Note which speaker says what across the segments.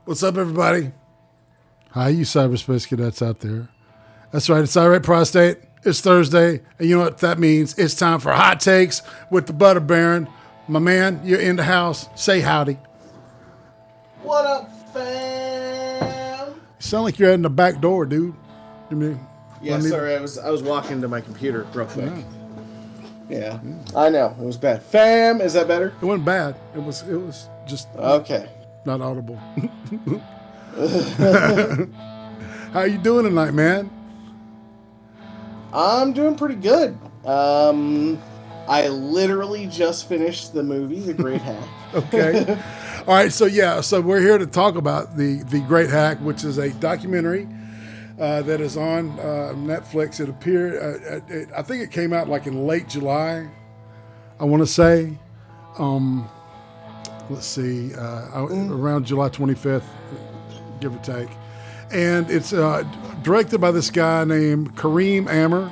Speaker 1: What's up, everybody? Hi, you cyberspace cadets out there. That's right, it's IRATE Prostate. It's Thursday, and you know what that means. It's time for Hot Takes with the Butter Baron. My man, you're in the house. Say howdy.
Speaker 2: What up, fam?
Speaker 1: You sound like you're in the back door, dude.
Speaker 2: Sorry, I was walking to my computer real quick. Yeah. I know, it was bad. Fam, is that better?
Speaker 1: It wasn't bad. It was just
Speaker 2: okay.
Speaker 1: Not audible. How you doing tonight, man?
Speaker 2: I'm doing pretty good. I literally just finished the movie, The Great Hack.
Speaker 1: Okay. All right, so we're here to talk about the Great Hack, which is a documentary that is on Netflix. It appeared, I think it came out like in late July, I want to say. Let's see, around July 25th, give or take. And it's directed by this guy named CREEMER.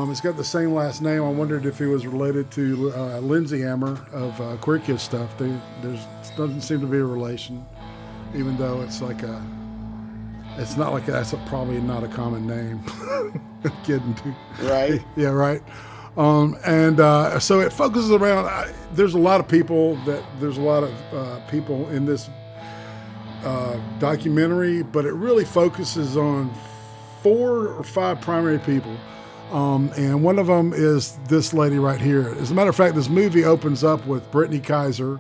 Speaker 1: He's got the same last name. I wondered if he was related to Lindsay Ammer of Queer Kid Stuff. There doesn't seem to be a relation, even though it's like it's not like that's probably not a common name. I'm kidding, dude.
Speaker 2: Right.
Speaker 1: Yeah, right. So it focuses around, there's a lot of people in this documentary, but it really focuses on 4 or 5 primary people. And one of them is this lady right here. As a matter of fact, this movie opens up with Brittany Kaiser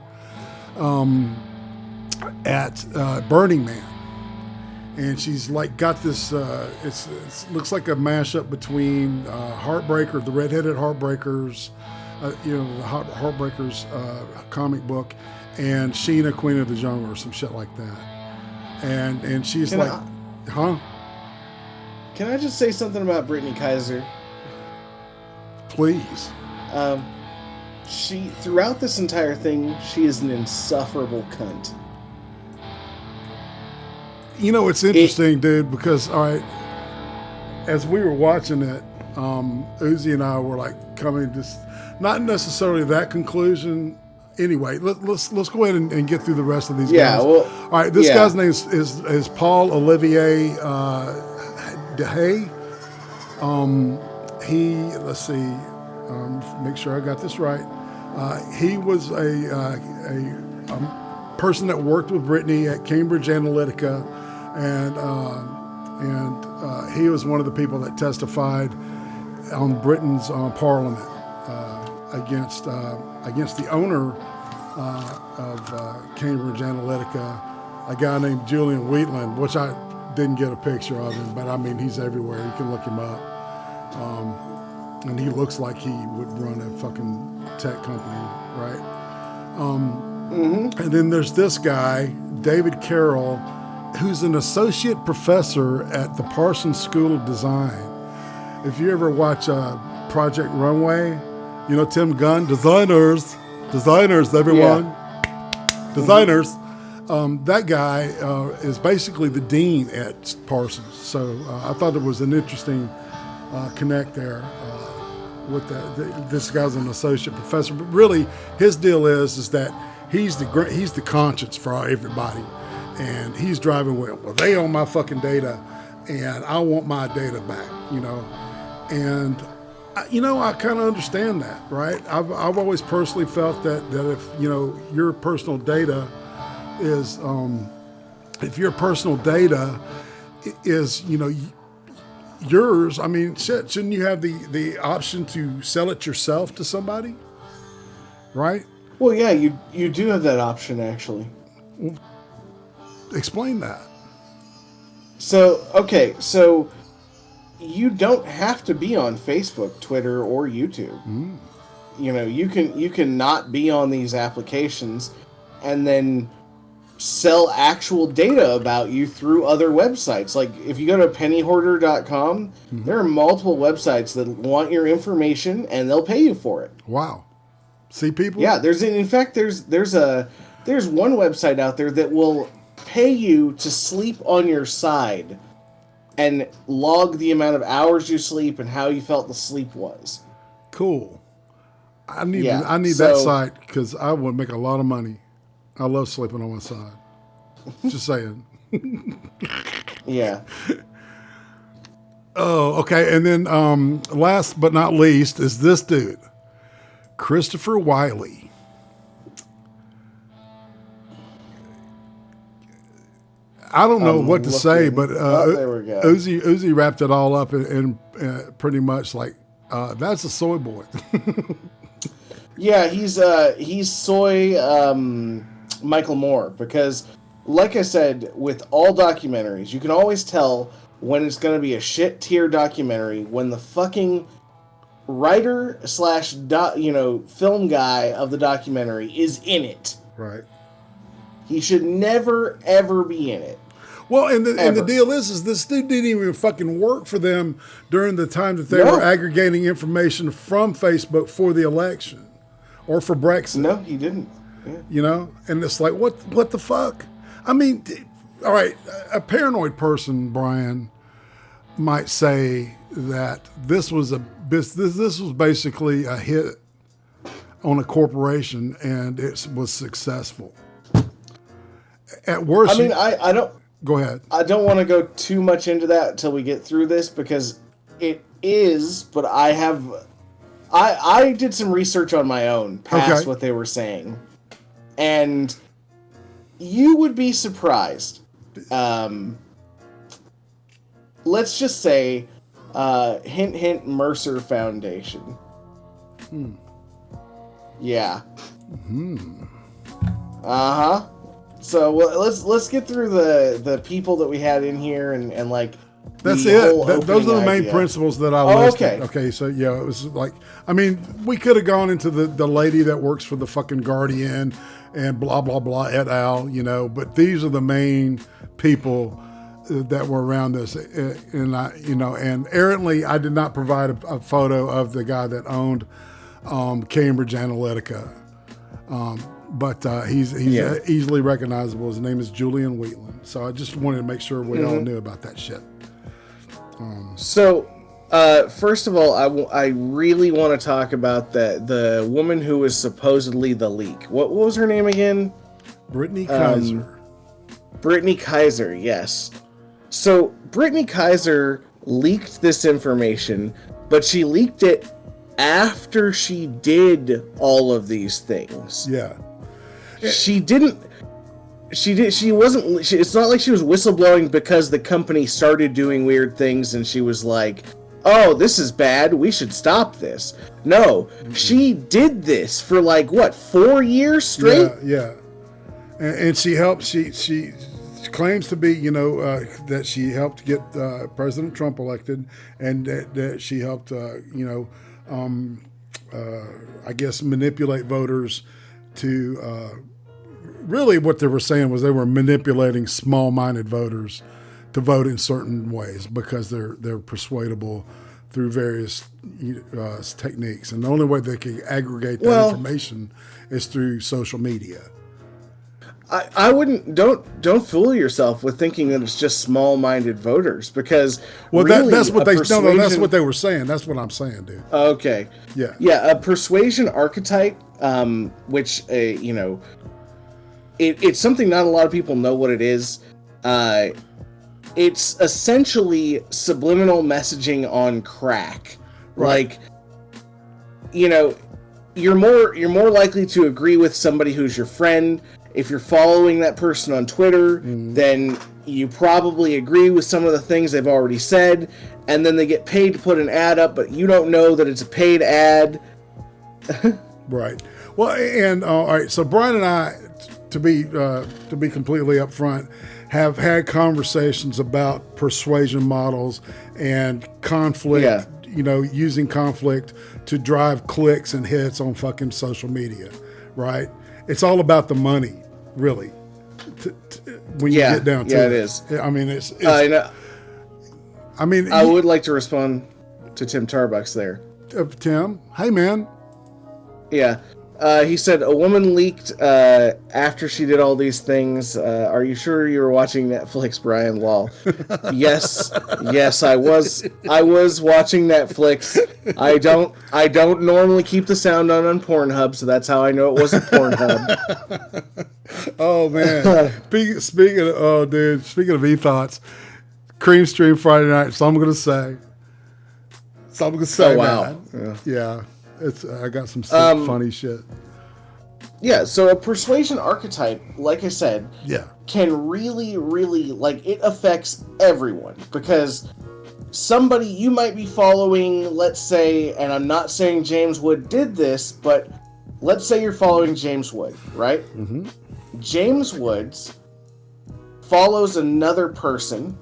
Speaker 1: at Burning Man. And she's like got this, it looks like a mashup between Heartbreaker, the Redheaded Heartbreakers, the Heartbreakers comic book, and Sheena, Queen of the Jungle, or some shit like that. And she's Can
Speaker 2: I just say something about Brittany Kaiser?
Speaker 1: Please.
Speaker 2: She, throughout this entire thing, she is an insufferable cunt.
Speaker 1: You know, it's interesting, dude, because, all right, as we were watching it, Uzi and I were like coming to, not necessarily that conclusion. Anyway, let's go ahead and get through the rest of these guys.
Speaker 2: Well,
Speaker 1: all right, this guy's name is Paul Olivier DeHaye. Let's see, make sure I got this right. He was a person that worked with Brittany at Cambridge Analytica, and he was one of the people that testified on Britain's Parliament against the owner of Cambridge Analytica, a guy named Julian Wheatland, which I didn't get a picture of him, but I mean, he's everywhere. You can look him up. And he looks like he would run a fucking tech company, right? And then there's this guy, David Carroll, who's an associate professor at the Parsons School of Design. If you ever watch Project Runway, you know Tim Gunn, designers, everyone, designers. That guy is basically the dean at Parsons. So I thought it was an interesting connect there. With this guy's an associate professor, but really his deal is that he's the conscience for everybody, and he's driving well, they own my fucking data, and I want my data back, and I kind of understand that, right? I've always personally felt that if your personal data is if your personal data is yours, I mean, shit, shouldn't you have the option to sell it yourself to somebody? Right?
Speaker 2: Well, yeah, you do have that option, actually.
Speaker 1: Well, explain that.
Speaker 2: So you don't have to be on Facebook, Twitter, or YouTube. You can not be on these applications and then sell actual data about you through other websites. Like if you go to pennyhoarder.com, there are multiple websites that want your information and they'll pay you for it.
Speaker 1: Wow. See, people?
Speaker 2: Yeah, there's one website out there that will pay you to sleep on your side and log the amount of hours you sleep and how you felt the sleep was.
Speaker 1: Cool. I need that site because I would make a lot of money. I love sleeping on my side. Just saying.
Speaker 2: Yeah.
Speaker 1: Oh, okay. And then last but not least is this dude, Christopher Wiley. I don't know what to say, but
Speaker 2: there we go.
Speaker 1: Uzi wrapped it all up in pretty much like, that's a soy boy.
Speaker 2: Yeah, he's soy Michael Moore, because, like I said, with all documentaries, you can always tell when it's going to be a shit tier documentary when the fucking writer / film guy of the documentary is in it.
Speaker 1: Right.
Speaker 2: He should never ever be in it.
Speaker 1: Well, and the deal is this dude didn't even fucking work for them during the time that they were aggregating information from Facebook for the election or for Brexit.
Speaker 2: No, he didn't. Yeah.
Speaker 1: You know, and it's like, what the fuck? I mean, all right, a paranoid person, Brian, might say that this was basically a hit on a corporation and it was successful. At worst,
Speaker 2: I mean, I don't.
Speaker 1: Go ahead.
Speaker 2: I don't want to go too much into that until we get through this, because it is, but I did some research on my own past what they were saying, and you would be surprised. Let's just say, hint, hint, Mercer Foundation. Yeah. Uh-huh. So let's get through the people that we had in here and like
Speaker 1: that's it. Those are the main principles that I listed. Okay, so yeah, it was like, I mean, we could have gone into the lady that works for the fucking Guardian and blah blah blah et al. You know, but these are the main people that were around this, and and errantly, I did not provide a photo of the guy that owned Cambridge Analytica. But he's easily recognizable. His name is Julian Wheatland. So I just wanted to make sure we all knew about that shit.
Speaker 2: So, first of all, I really want to talk about the woman who was supposedly the leak. What was her name again?
Speaker 1: Brittany Kaiser.
Speaker 2: Brittany Kaiser, yes. So Brittany Kaiser leaked this information, but she leaked it after she did all of these things.
Speaker 1: Yeah.
Speaker 2: It's not like she was whistleblowing because the company started doing weird things and she was like, oh, this is bad, we should stop this. No, she did this for 4 years straight?
Speaker 1: Yeah. And she helped, she claims to be, that she helped get President Trump elected, and that she helped, I guess, manipulate voters to, really what they were saying was they were manipulating small-minded voters to vote in certain ways because they're persuadable through various techniques. And the only way they can aggregate that information is through social media.
Speaker 2: I wouldn't, don't fool yourself with thinking that it's just small-minded voters, because
Speaker 1: that's what that's what they were saying. That's what I'm saying, dude.
Speaker 2: Okay.
Speaker 1: Yeah.
Speaker 2: Yeah, a persuasion archetype, which it's something not a lot of people know what it is. It's essentially subliminal messaging on crack.
Speaker 1: Right.
Speaker 2: You're more likely to agree with somebody who's your friend. If you're following that person on Twitter, then you probably agree with some of the things they've already said, and then they get paid to put an ad up, but you don't know that it's a paid ad.
Speaker 1: Right. Well, and all right. So Brian and I, to be completely upfront, have had conversations about persuasion models and conflict. Yeah. Using conflict to drive clicks and hits on fucking social media, right? It's all about the money, really. When you get down to it.
Speaker 2: Yeah, it is.
Speaker 1: I mean, it's
Speaker 2: I would like to respond to Tim Tarbuck's there.
Speaker 1: Tim, hey man.
Speaker 2: Yeah. He said, a woman leaked after she did all these things. Are you sure you were watching Netflix, Brian? Lol. Yes, I was watching Netflix. I don't normally keep the sound on Pornhub, so that's how I know it wasn't Pornhub.
Speaker 1: Oh man. Speaking of, oh dude, speaking of e-thoughts, Cream stream Friday night. So I'm gonna say.
Speaker 2: Oh wow.
Speaker 1: man. Yeah. It's I got some funny shit.
Speaker 2: Yeah, so a persuasion archetype, like I said,
Speaker 1: Yeah.
Speaker 2: can really, really, like, it affects everyone. Because somebody you might be following, let's say, and I'm not saying James Wood did this, but let's say you're following James Wood, right?
Speaker 1: Mm-hmm.
Speaker 2: James Woods follows another person,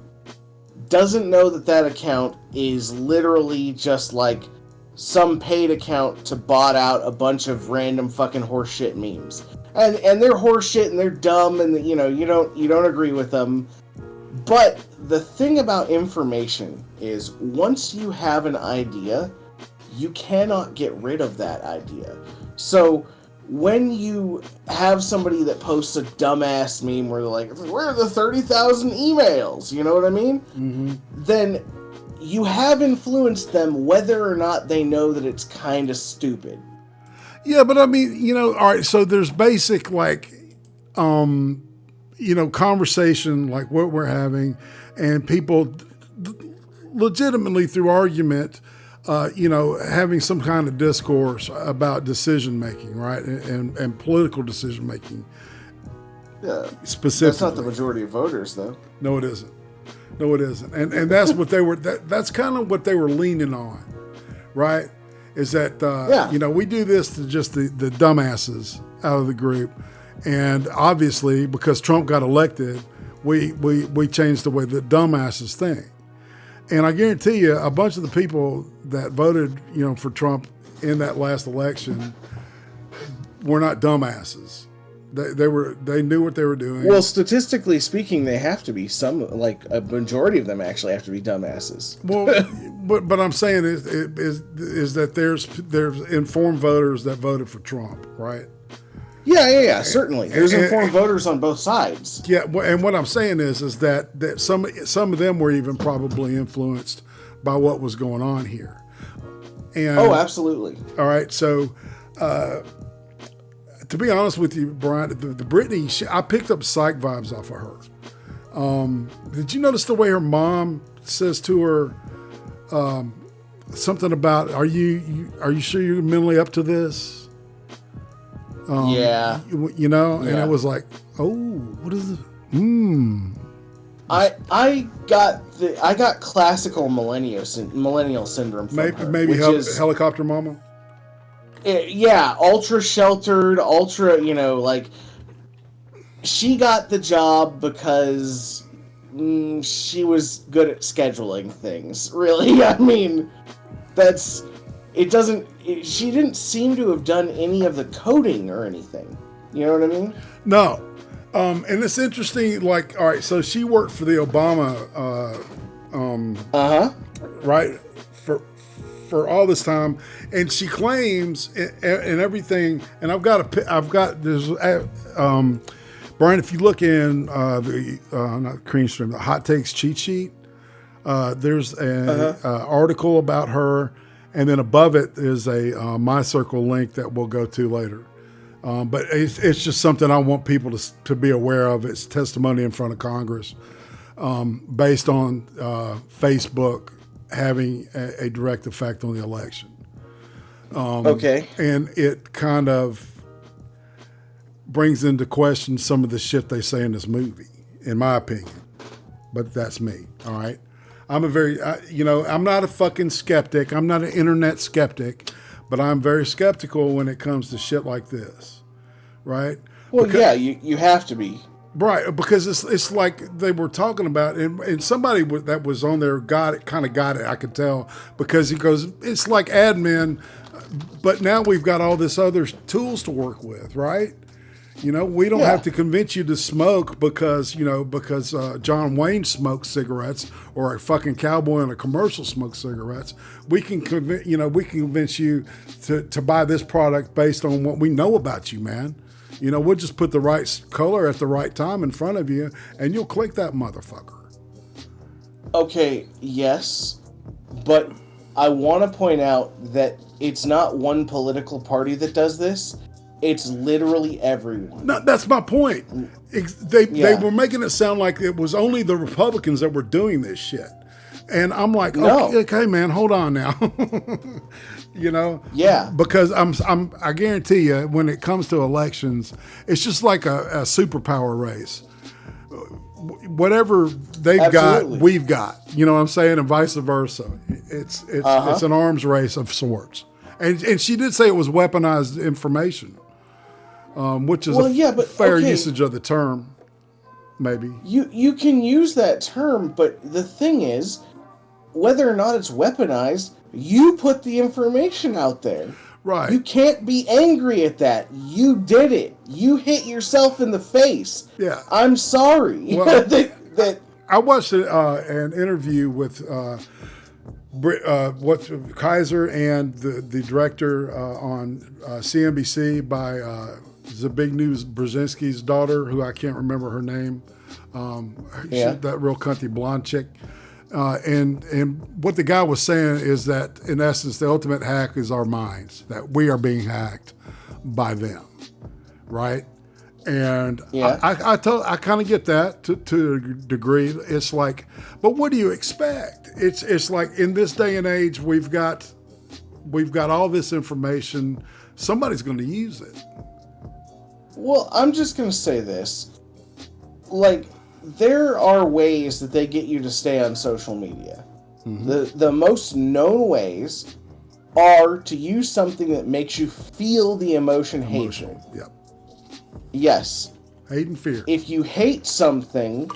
Speaker 2: doesn't know that that account is literally just like some paid account to bot out a bunch of random fucking horseshit memes. And they're horseshit and they're dumb and you don't agree with them. But the thing about information is once you have an idea, you cannot get rid of that idea. So when you have somebody that posts a dumbass meme where they're like, where are the 30,000 emails? You know what I mean?
Speaker 1: Mm-hmm.
Speaker 2: Then you have influenced them whether or not they know that it's kind of stupid.
Speaker 1: Yeah, but I mean, all right, so there's basic, like, conversation like what we're having, and people legitimately through argument, having some kind of discourse about decision making, right? And political decision making.
Speaker 2: Yeah.
Speaker 1: Specifically.
Speaker 2: That's not the majority of voters, though.
Speaker 1: No, it isn't. And that's what they were, that's kind of what they were leaning on, right? Is that, we do this to just the dumbasses out of the group. And obviously, because Trump got elected, we changed the way the dumbasses think. And I guarantee you, a bunch of the people that voted, for Trump in that last election were not dumbasses. They knew what they were doing.
Speaker 2: Well, statistically speaking, they have to be. Like a majority of them actually have to be dumbasses.
Speaker 1: Well, but I'm saying is that there's informed voters that voted for Trump, right?
Speaker 2: Yeah, certainly. There's informed voters on both sides.
Speaker 1: Yeah, and what I'm saying is that some of them were even probably influenced by what was going on here. And,
Speaker 2: absolutely.
Speaker 1: All right, so to be honest with you, Brian, the Britney, I picked up psych vibes off of her. Did you notice the way her mom says to her something about, are you sure you're mentally up to this?
Speaker 2: Yeah.
Speaker 1: And it was like, oh, what is it?
Speaker 2: I got classical millennial syndrome from her,
Speaker 1: maybe helicopter mama.
Speaker 2: Ultra sheltered, like she got the job because she was good at scheduling things. Really, I mean, she didn't seem to have done any of the coding or anything. You know what I mean?
Speaker 1: No. And it's interesting, like, all right, so she worked for the Obama, right, for all this time, and she claims and everything, and there's, Brian, if you look in not Cream Stream, the Hot Takes cheat sheet, there's an article about her, and then above it is a My Circle link that we'll go to later. But it's just something I want people to be aware of. It's testimony in front of Congress based on Facebook having a direct effect on the election.
Speaker 2: Okay.
Speaker 1: And it kind of brings into question some of the shit they say in this movie, in my opinion. But that's me, all right? I'm I'm not a fucking skeptic. I'm not an internet skeptic. But I'm very skeptical when it comes to shit like this, right?
Speaker 2: Well, you have to be.
Speaker 1: Right, because it's like they were talking about, and somebody that was on there got it, I could tell, because he goes, it's like admin, but now we've got all this other tools to work with, right? We don't have to convince you to smoke because John Wayne smokes cigarettes or a fucking cowboy in a commercial smokes cigarettes. We can convince you to buy this product based on what we know about you, man. We'll just put the right color at the right time in front of you, and you'll click that motherfucker.
Speaker 2: Okay, yes, but I want to point out that it's not one political party that does this. It's literally everyone.
Speaker 1: No, that's my point. They
Speaker 2: Yeah.
Speaker 1: were making it sound like it was only the Republicans that were doing this shit. And I'm like,
Speaker 2: No.
Speaker 1: okay, man, hold on now. You know?
Speaker 2: Yeah.
Speaker 1: Because I guarantee you, when it comes to elections, it's just like a superpower race. Whatever they've
Speaker 2: Absolutely.
Speaker 1: got, we've got. You know what I'm saying? And vice versa. It's an arms race of sorts. And she did say it was weaponized information. Which is fair usage of the term, maybe.
Speaker 2: You can use that term, but the thing is, whether or not it's weaponized, you put the information out there.
Speaker 1: Right.
Speaker 2: You can't be angry at that. You did it. You hit yourself in the face.
Speaker 1: Yeah.
Speaker 2: I'm sorry.
Speaker 1: Well,
Speaker 2: that
Speaker 1: I watched an interview with Kaiser and the director on CNBC by Zbigniew Brzezinski's daughter, who I can't remember her name. That real cunty blonde chick. And what the guy was saying is that, in essence, the ultimate hack is our minds, that we are being hacked by them, right? And I kind of get that to a degree. It's like, but what do you expect? It's like, in this day and age, we've got all this information. Somebody's going to use it.
Speaker 2: Well, I'm just going to say this. Like, there are ways that they get you to stay on social media. Mm-hmm. The most known ways are to use something that makes you feel the emotion hatred.
Speaker 1: Yep.
Speaker 2: Yes.
Speaker 1: Hate and fear.
Speaker 2: If you hate something,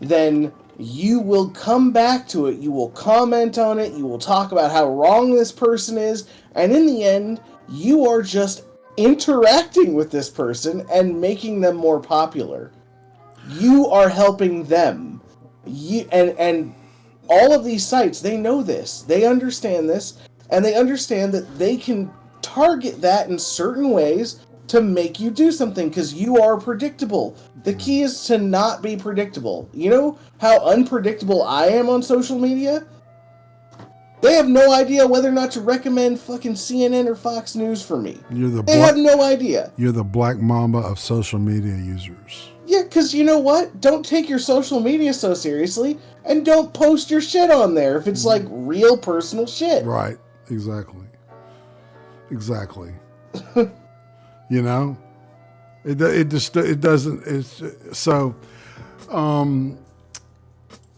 Speaker 2: then you will come back to it. You will comment on it. You will talk about how wrong this person is. And in the end, you are just interacting with this person and making them more popular. You are helping them. And all of these sites, they know this. They understand this. And they understand that they can target that in certain ways to make you do something, because you are predictable. The key is to not be predictable. You know how unpredictable I am on social media? They have no idea whether or not to recommend fucking CNN or Fox News for me. They have no idea.
Speaker 1: You're the black mamba of social media users.
Speaker 2: Yeah, because you know what? Don't take your social media so seriously, and don't post your shit on there if it's like real personal shit.
Speaker 1: Right. Exactly. You know, it doesn't. It's so. And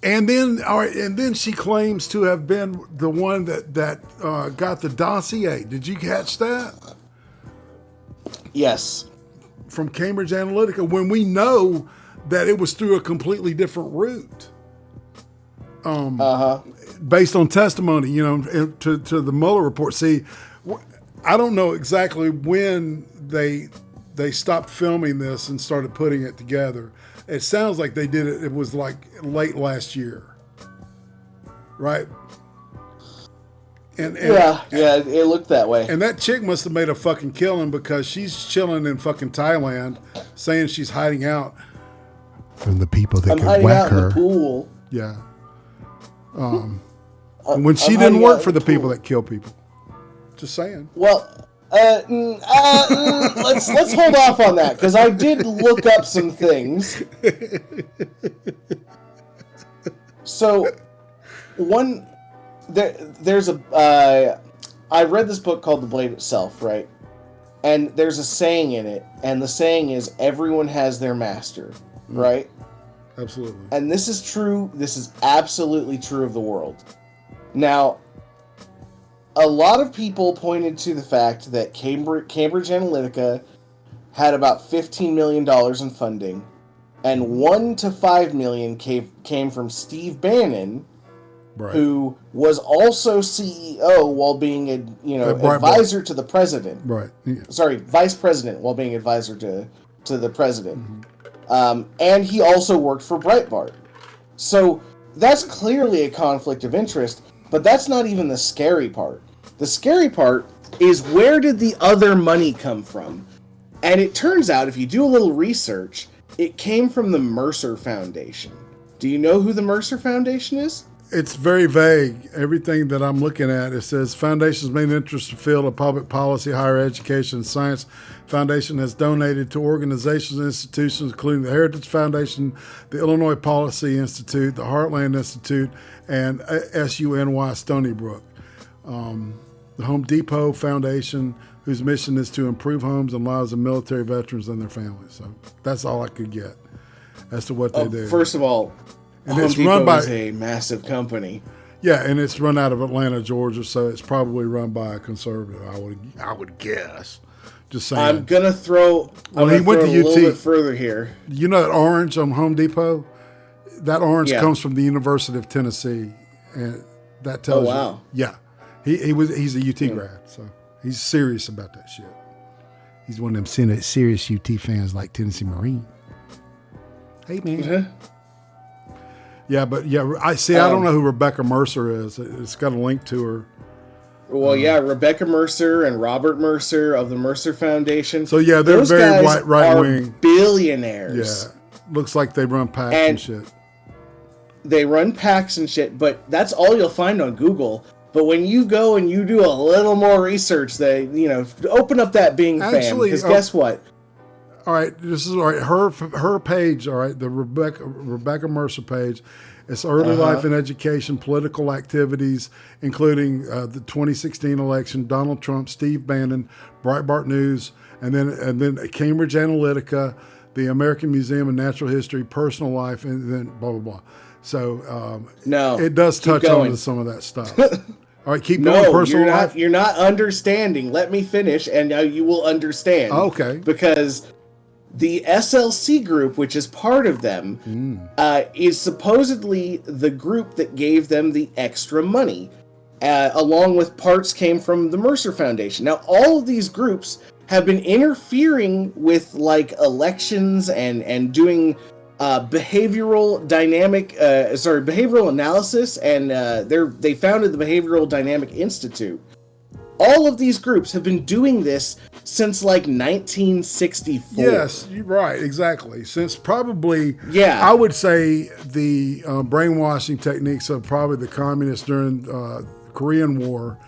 Speaker 1: then she claims to have been the one that got the dossier. Did you catch that?
Speaker 2: Yes.
Speaker 1: From Cambridge Analytica, when we know that it was through a completely different route. Based on testimony, you know, to the Mueller report. See, I don't know exactly when they stopped filming this and started putting it together. It sounds like they did it. It was like late last year, right? And
Speaker 2: it looked that way.
Speaker 1: And that chick must have made a fucking killing, because she's chilling in fucking Thailand, saying she's hiding out from the people that can whack her.
Speaker 2: In the pool.
Speaker 1: Yeah. When she didn't work for the people that kill people. Just saying.
Speaker 2: Well, let's hold off on that, because I did look up some things. So, there's I read this book called The Blade Itself, right? And there's a saying in it, and the saying is, everyone has their master, right?
Speaker 1: Absolutely.
Speaker 2: And this is true. This is absolutely true of the world. Now, a lot of people pointed to the fact that Cambridge Analytica had about $15 million in funding, and $1 to $5 million came from Steve Bannon, right, who was also CEO while being advisor to the president.
Speaker 1: Right. Yeah.
Speaker 2: Sorry, vice president while being advisor to the president. Mm-hmm. And he also worked for Breitbart. So that's clearly a conflict of interest, but that's not even the scary part. The scary part is, where did the other money come from? And it turns out, if you do a little research, it came from the Mercer Foundation. Do you know who the Mercer Foundation is?
Speaker 1: It's very vague. Everything that I'm looking at, it says Foundation's main interest in the field of public policy, higher education, and science. Foundation has donated to organizations and institutions, including the Heritage Foundation, the Illinois Policy Institute, the Heartland Institute, and SUNY Stony Brook. The Home Depot Foundation, whose mission is to improve homes and lives of military veterans and their families. So that's all I could get as to what they do.
Speaker 2: First of all,
Speaker 1: And
Speaker 2: Home
Speaker 1: it's
Speaker 2: Depot
Speaker 1: run by
Speaker 2: is a massive company.
Speaker 1: Yeah, and it's run out of Atlanta, Georgia, so it's probably run by a conservative. I would guess. Just saying.
Speaker 2: I'm gonna throw.
Speaker 1: Well,
Speaker 2: he
Speaker 1: went to
Speaker 2: a little
Speaker 1: UT.
Speaker 2: bit further here.
Speaker 1: You know that orange on Home Depot? That orange
Speaker 2: Yeah.
Speaker 1: comes from the University of Tennessee, and that tells
Speaker 2: wow.
Speaker 1: you. Yeah, he's a UT grad, so he's serious about that shit. He's one of them serious UT fans like Tennessee Marine. Hey man. Yeah, but I don't know who Rebecca Mercer is. It's got a link to her.
Speaker 2: Well, yeah, Rebecca Mercer and Robert Mercer of the Mercer Foundation.
Speaker 1: So yeah, they're
Speaker 2: Those
Speaker 1: very
Speaker 2: guys
Speaker 1: right
Speaker 2: are
Speaker 1: wing.
Speaker 2: billionaires.
Speaker 1: Yeah, looks like they run PACs and shit.
Speaker 2: They run PACs and shit, but that's all you'll find on Google. But when you go and you do a little more research, open up that Bing fan, because guess what?
Speaker 1: All right, this is all right. Her page, all right, the Rebecca Mercer page. It's early life and education, political activities, including the 2016 election, Donald Trump, Steve Bannon, Breitbart News, and then Cambridge Analytica, the American Museum of Natural History, personal life, and then blah blah blah. So it does touch on some of that stuff. All right, keep going. Personal life.
Speaker 2: You're not understanding. Let me finish, and now you will understand.
Speaker 1: Okay.
Speaker 2: Because the SLC group, which is part of them, is supposedly the group that gave them the extra money, along with parts came from the Mercer Foundation. Now, all of these groups have been interfering with elections and doing behavioral analysis, and they founded the Behavioral Dynamic Institute. All of these groups have been doing this since 1964.
Speaker 1: Yes, you're right, exactly. Since probably,
Speaker 2: I
Speaker 1: would say the brainwashing techniques of probably the communists during the Korean War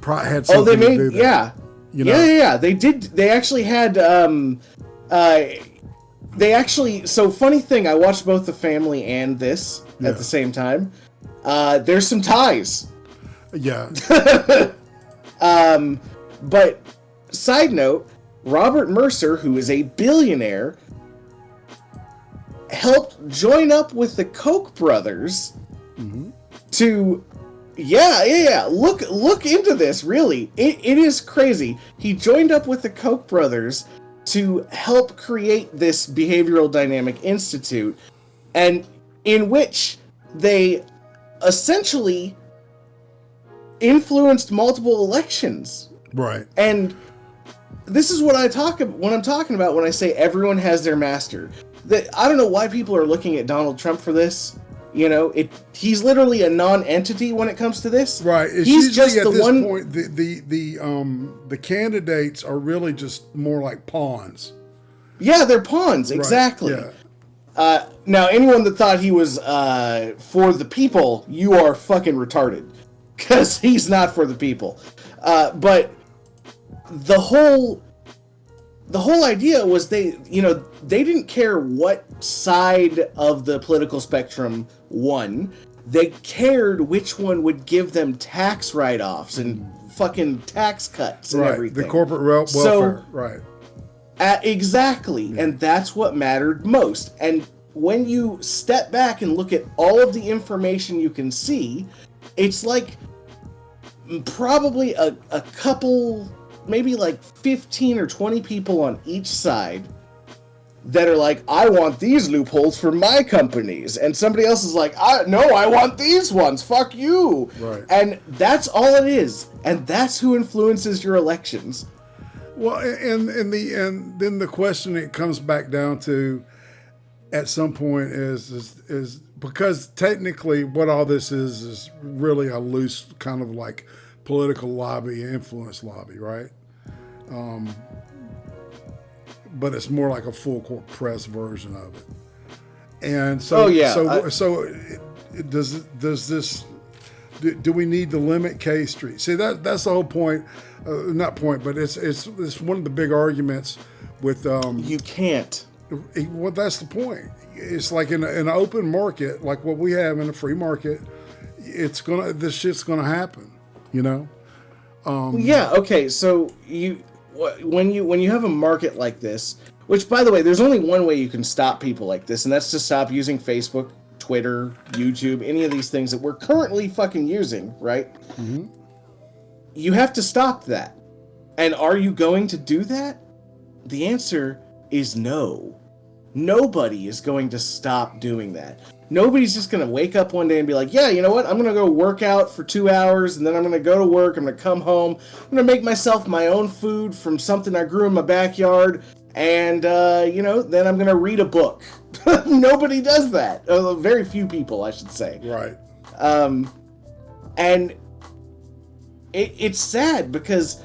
Speaker 1: had something to do with that.
Speaker 2: Yeah. They did. They actually had. So funny thing, I watched both The Family and this at the same time. There's some ties.
Speaker 1: Yeah.
Speaker 2: But side note, Robert Mercer, who is a billionaire, helped join up with the Koch brothers to look into this. Really, it is crazy. He joined up with the Koch brothers to help create this Behavioral Dynamic Institute, and in which they essentially influenced multiple elections.
Speaker 1: Right.
Speaker 2: And this is what I'm talking about when I say everyone has their master. I don't know why people are looking at Donald Trump for this. He's literally a non-entity when it comes to this.
Speaker 1: Right. It's
Speaker 2: he's just
Speaker 1: at
Speaker 2: the
Speaker 1: this
Speaker 2: one
Speaker 1: point the candidates are really just more like pawns.
Speaker 2: Yeah, they're pawns, exactly.
Speaker 1: Right. Yeah.
Speaker 2: Now anyone that thought he was for the people, you are fucking retarded. Because he's not for the people. But the whole idea was they didn't care what side of the political spectrum won. They cared which one would give them tax write-offs and fucking tax cuts and everything.
Speaker 1: The corporate welfare. Right.
Speaker 2: Exactly. And that's what mattered most. And when you step back and look at all of the information you can see, it's like probably a couple, maybe 15 or 20 people on each side that are like, I want these loopholes for my companies. And somebody else is like, I want these ones. Fuck you.
Speaker 1: Right.
Speaker 2: And that's all it is. And that's who influences your elections.
Speaker 1: Well, and then the question it comes back down to at some point is because technically what all this is really a loose kind of political lobby, influence lobby, right? But it's more like a full court press version of it. And so, does this? Do we need to limit K Street? See, that's the whole point. Not point, but it's one of the big arguments with.
Speaker 2: You can't.
Speaker 1: Well, that's the point. It's like in an open market, like what we have in a free market. This shit's gonna happen. You know.
Speaker 2: Yeah. Okay. So when you have a market like this, which by the way, there's only one way you can stop people like this, and that's to stop using Facebook, Twitter, YouTube, any of these things that we're currently fucking using, right?
Speaker 1: Mm-hmm.
Speaker 2: You have to stop that. And are you going to do that? The answer is no. Nobody is going to stop doing that. Nobody's just going to wake up one day and be like, yeah, you know what? I'm going to go work out for 2 hours, and then I'm going to go to work. I'm going to come home. I'm going to make myself my own food from something I grew in my backyard. And, then I'm going to read a book. Nobody does that. Very few people, I should say.
Speaker 1: Right.
Speaker 2: And it's sad because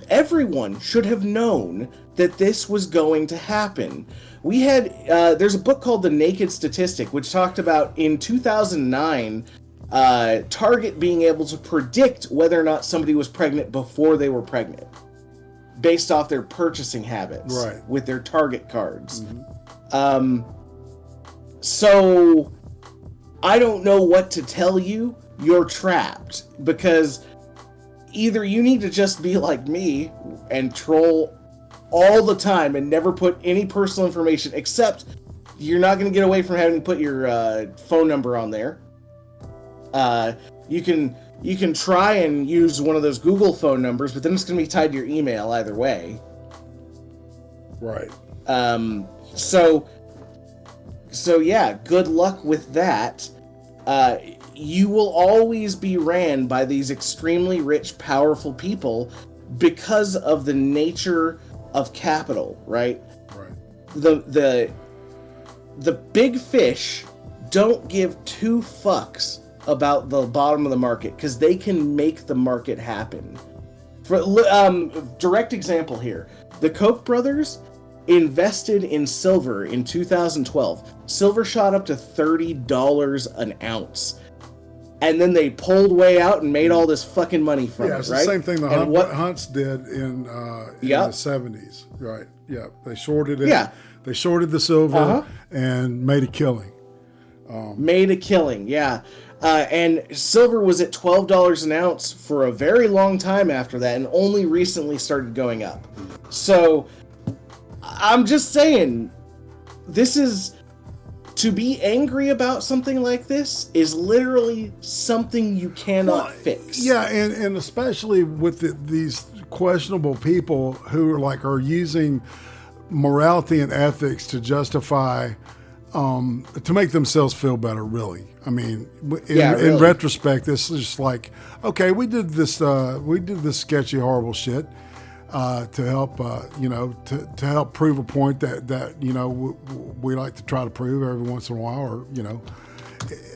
Speaker 2: everyone should have known that this was going to happen. We had, there's a book called The Naked Statistic, which talked about in 2009, Target being able to predict whether or not somebody was pregnant before they were pregnant, based off their purchasing habits with their Target cards.
Speaker 1: Mm-hmm.
Speaker 2: So I don't know what to tell you. You're trapped, because either you need to just be like me and troll all the time and never put any personal information, except you're not going to get away from having to put your phone number on there. You can try and use one of those Google phone numbers, but then it's going to be tied to your email either way.
Speaker 1: Right.
Speaker 2: So yeah, good luck with that. You will always be ran by these extremely rich, powerful people because of the nature of capital, right?
Speaker 1: Right.
Speaker 2: The big fish don't give two fucks about the bottom of the market because they can make the market happen. For direct example here, the Koch brothers invested in silver in 2012. Silver shot up to $30 an ounce. And then they pulled way out and made all this fucking money from it,
Speaker 1: it's
Speaker 2: right?
Speaker 1: the same thing Hunts did in the 70s, right? Yeah, they shorted it.
Speaker 2: Yeah.
Speaker 1: They shorted the silver and made a killing.
Speaker 2: Made a killing, yeah. And silver was at $12 an ounce for a very long time after that, and only recently started going up. So, I'm just saying, to be angry about something like this is literally something you cannot fix.
Speaker 1: Yeah, and especially with these questionable people who are using morality and ethics to justify, to make themselves feel better, really. I mean, in retrospect, this is just like, okay, we did this sketchy, horrible shit. To help, to help prove a point that we like to try to prove every once in a while, or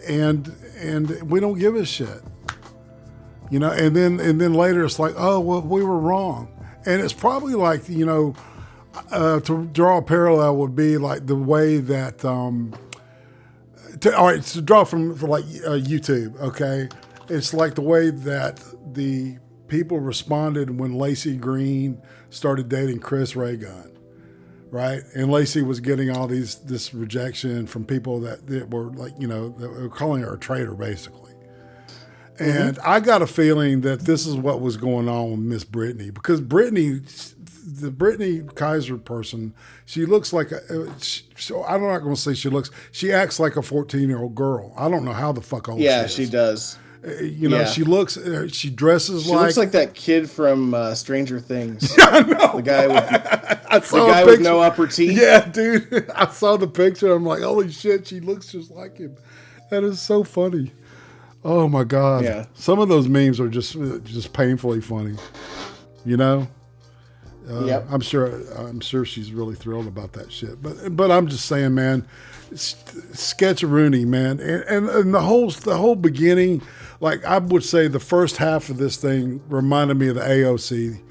Speaker 1: and we don't give a shit, and then later it's like, oh well, we were wrong, and it's probably like to draw a parallel would be like the way that to draw from YouTube, okay, it's like the way that the people responded when Lacey Green started dating Chris Ray Gun, right? And Lacey was getting all this rejection from people that were that were calling her a traitor, basically. And I got a feeling that this is what was going on with Miss Brittany, because the Brittany Kaiser person, she looks like I'm not going to say she acts like a 14-year-old girl. I don't know how the fuck old she is.
Speaker 2: Yeah, she does.
Speaker 1: She dresses
Speaker 2: she
Speaker 1: like...
Speaker 2: looks like that kid from Stranger Things.
Speaker 1: I know.
Speaker 2: The guy with no upper teeth.
Speaker 1: Yeah, dude. I saw the picture. I'm like, holy shit, she looks just like him. That is so funny. Oh, my God.
Speaker 2: Yeah.
Speaker 1: Some of those memes are just painfully funny. Yep. I'm sure she's really thrilled about that shit. But I'm just saying, man, sketch-a-rooney, man. And the whole beginning... Like, I would say the first half of this thing reminded me of the AOC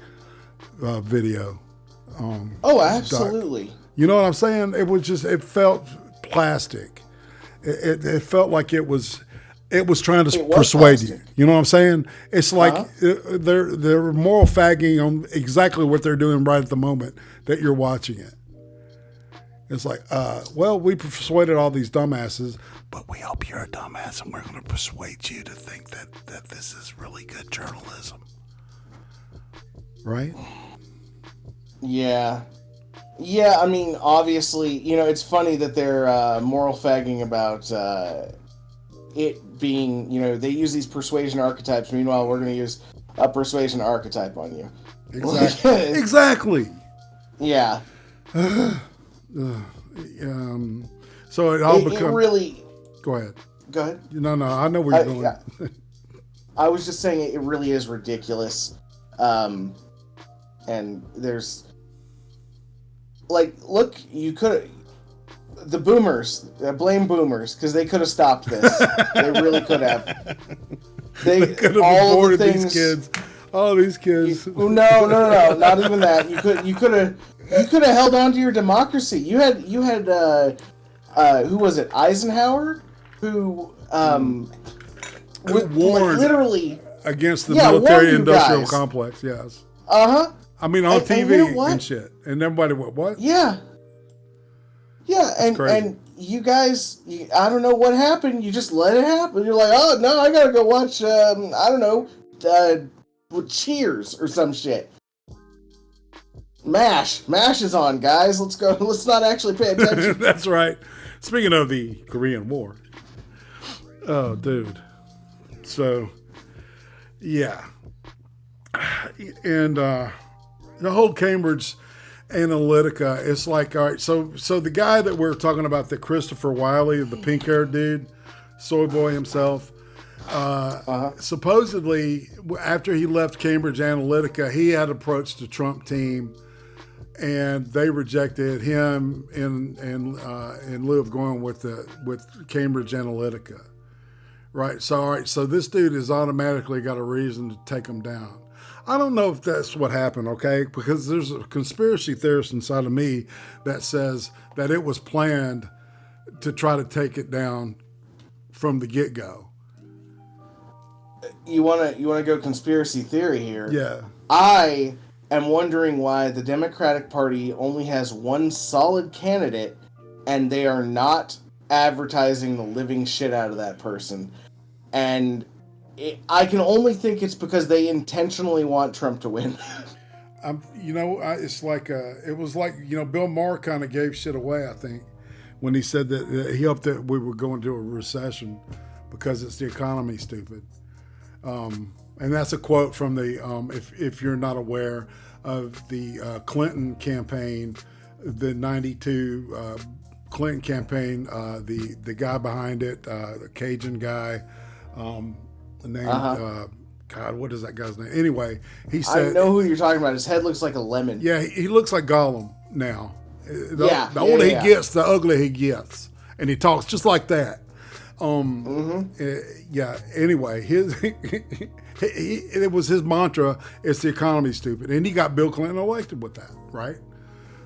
Speaker 1: video.
Speaker 2: Oh, absolutely.
Speaker 1: You know what I'm saying? It felt plastic. It felt like it was trying to
Speaker 2: It was
Speaker 1: persuade
Speaker 2: plastic.
Speaker 1: you. You know what I'm saying? It's like they're moral fagging on exactly what they're doing right at the moment that you're watching it. It's like, well, we persuaded all these dumbasses, but we hope you're a dumbass and we're going to persuade you to think that this is really good journalism. Right?
Speaker 2: Yeah. Yeah, I mean, obviously, it's funny that they're moral fagging about it being, they use these persuasion archetypes. Meanwhile, we're going to use a persuasion archetype on you.
Speaker 1: Exactly. Exactly.
Speaker 2: Yeah.
Speaker 1: So it all becomes...
Speaker 2: really...
Speaker 1: Go ahead.
Speaker 2: Go ahead.
Speaker 1: No, I know where you're going.
Speaker 2: Yeah. I was just saying it really is ridiculous. And there's... Like, look, you could... The boomers, blame boomers, because they could have stopped this. They really could have. They could have
Speaker 1: aborted these kids. All these kids.
Speaker 2: No, not even that. You could have held on to your democracy. You had who was it? Eisenhower, who
Speaker 1: warned
Speaker 2: literally
Speaker 1: against the military-industrial complex. Yes. I mean, on TV and shit, and everybody went, "What?"
Speaker 2: Yeah. Yeah, and you guys, I don't know what happened. You just let it happen. You're like, oh no, I gotta go watch. I don't know, Cheers or some shit. MASH is on, guys. Let's go. Let's not actually pay attention.
Speaker 1: That's right. Speaking of the Korean War, oh, dude. So, yeah, and the whole Cambridge Analytica, it's like, all right, so the guy that we're talking about, the Christopher Wiley, the pink-haired dude, soy boy himself, supposedly after he left Cambridge Analytica, he had approached the Trump team, and they rejected him in lieu of going with Cambridge Analytica, right? So this dude has automatically got a reason to take him down. I don't know if that's what happened, okay? Because there's a conspiracy theorist inside of me that says that it was planned to try to take it down from the get-go.
Speaker 2: You wanna go conspiracy theory here?
Speaker 1: Yeah.
Speaker 2: I am wondering why the Democratic Party only has one solid candidate, and they are not advertising the living shit out of that person. And I can only think it's because they intentionally want Trump to win.
Speaker 1: It's like it was like Bill Maher kind of gave shit away. I think when he said that he hoped that we were going to a recession because it's the economy, stupid. And that's a quote from the if you're not aware of the Clinton campaign, the '92 Clinton campaign, the guy behind it, the Cajun guy. Named God, what is that guy's name? Anyway, he said,
Speaker 2: I know who you're talking about. His head looks like a lemon.
Speaker 1: Yeah, he looks like Gollum now. The older he gets, the uglier he gets, and he talks just like that. Yeah. Anyway, it was his mantra. It's the economy, stupid, and he got Bill Clinton elected with that, right?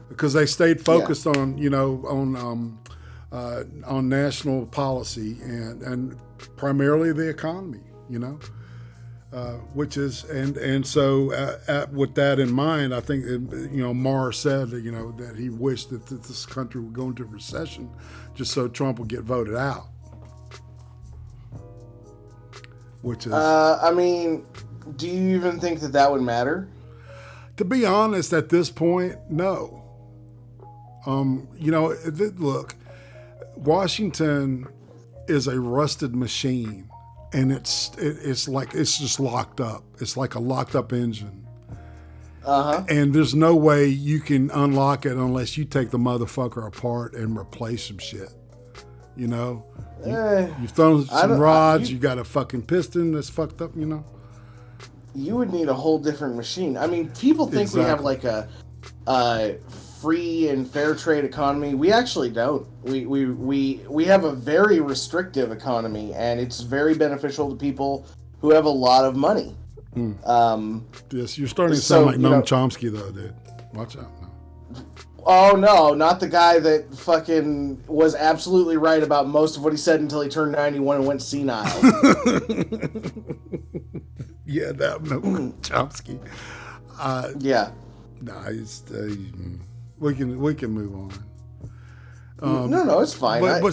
Speaker 1: Because they stayed focused on national policy and primarily the economy. Which is so with that in mind, I think Maher said that he wished that this country would go into recession just so Trump would get voted out. Which is,
Speaker 2: I mean, do you even think that would matter?
Speaker 1: To be honest, at this point, no. Look, Washington is a rusted machine. And it's just locked up. It's like a locked up engine. And there's no way you can unlock it unless you take the motherfucker apart and replace some shit. You've thrown some rods. You got a fucking piston that's fucked up.
Speaker 2: You would need a whole different machine. I mean, people think we have like a free and fair trade economy. We actually don't. We have a very restrictive economy, and it's very beneficial to people who have a lot of money.
Speaker 1: Yes, you're starting to sound like Noam Chomsky, though, dude. Watch out now.
Speaker 2: Oh no, not the guy that fucking was absolutely right about most of what he said until he turned 91 and went senile.
Speaker 1: Yeah, that no Chomsky.
Speaker 2: Yeah.
Speaker 1: Nah, we can move on.
Speaker 2: No, it's fine.
Speaker 1: But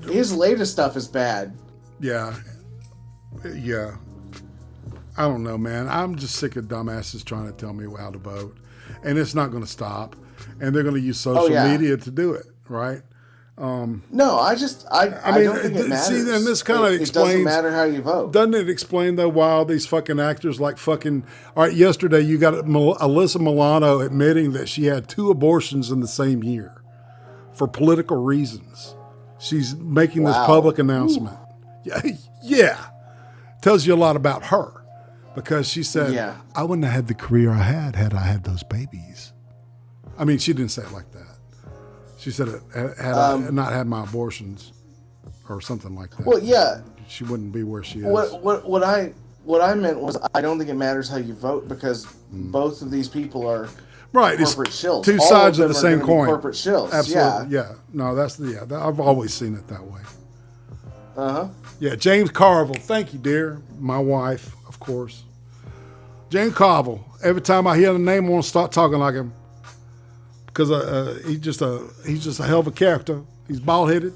Speaker 2: His latest stuff is bad.
Speaker 1: Yeah. I don't know, man. I'm just sick of dumbasses trying to tell me how to vote, and it's not going to stop. And they're going to use social media to do it, right?
Speaker 2: No, I don't think it matters.
Speaker 1: See, and this kind of explains.
Speaker 2: It doesn't matter how you vote.
Speaker 1: Doesn't it explain, though, why all these fucking actors like fucking... All right, yesterday you got Alyssa Milano admitting that she had 2 abortions in the same year for political reasons. She's making this public announcement. Yeah. Tells you a lot about her. Because she said, I wouldn't have had the career I had I had those babies. I mean, she didn't say it like that. She said, had I not had my abortions or something like that.
Speaker 2: Well, yeah.
Speaker 1: She wouldn't be where she is.
Speaker 2: What I meant was, I don't think it matters how you vote, because both of these people are corporate shills.
Speaker 1: 2 sides of the same coin.
Speaker 2: Corporate shills.
Speaker 1: Absolutely. Yeah. No, I've always seen it that way.
Speaker 2: Uh-huh.
Speaker 1: Yeah, James Carville. Thank you, dear. My wife, of course. James Carville. Every time I hear the name, I want to start talking like him. Because he's just a hell of a character. He's bald-headed.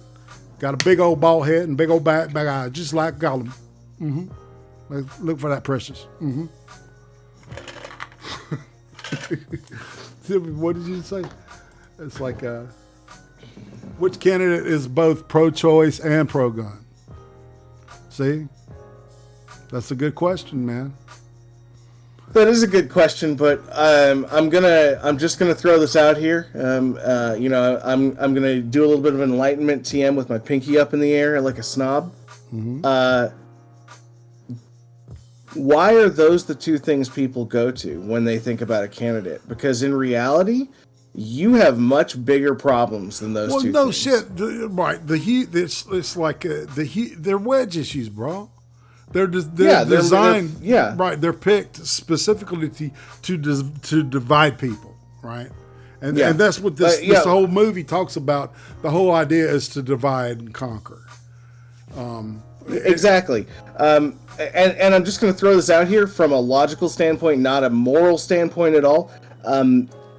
Speaker 1: Got a big old bald head and big old back eye, just like Gollum. Mm-hmm. Look for that, Precious. Mm-hmm. What did you say? It's like, which candidate is both pro-choice and pro-gun? See? That's a good question, man.
Speaker 2: That is a good question, but I'm just gonna throw this out here. I'm gonna do a little bit of enlightenment TM with my pinky up in the air like a snob. Mm-hmm. Why are those the 2 things people go to when they think about a candidate? Because in reality, you have much bigger problems than those 2 things. Well, no
Speaker 1: shit, right? The heat. It's like the heat. They're wedge issues, bro. They're designed, right? They're picked specifically to divide people, right? And that's what this whole movie talks about. The whole idea is to divide and conquer.
Speaker 2: Exactly. And I'm just going to throw this out here from a logical standpoint, not a moral standpoint at all.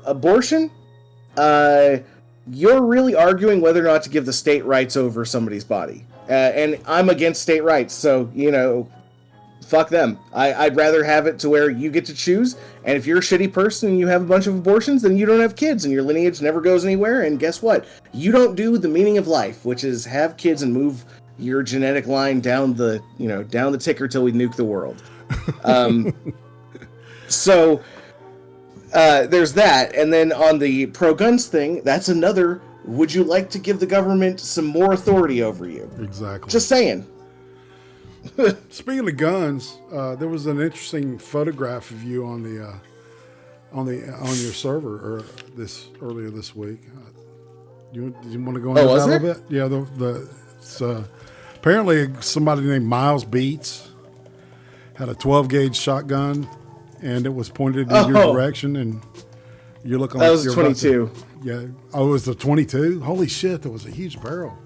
Speaker 2: Abortion, you're really arguing whether or not to give the state rights over somebody's body. And I'm against state rights, so, fuck them. I'd rather have it to where you get to choose, and if you're a shitty person and you have a bunch of abortions, then you don't have kids, and your lineage never goes anywhere, and guess what? You don't do the meaning of life, which is have kids and move your genetic line down the ticker till we nuke the world. So, there's that, and then on the pro-guns thing, that's another... Would you like to give the government some more authority over you?
Speaker 1: Exactly.
Speaker 2: Just saying.
Speaker 1: Speaking of guns, there was an interesting photograph of you on your server earlier this week. You want to go into that a little bit? Yeah. Apparently somebody named Miles Beats had a 12 gauge shotgun, and it was pointed in your direction, and you're looking like
Speaker 2: you're 22.
Speaker 1: Yeah. Oh, it was the 22? Holy shit, that was a huge barrel.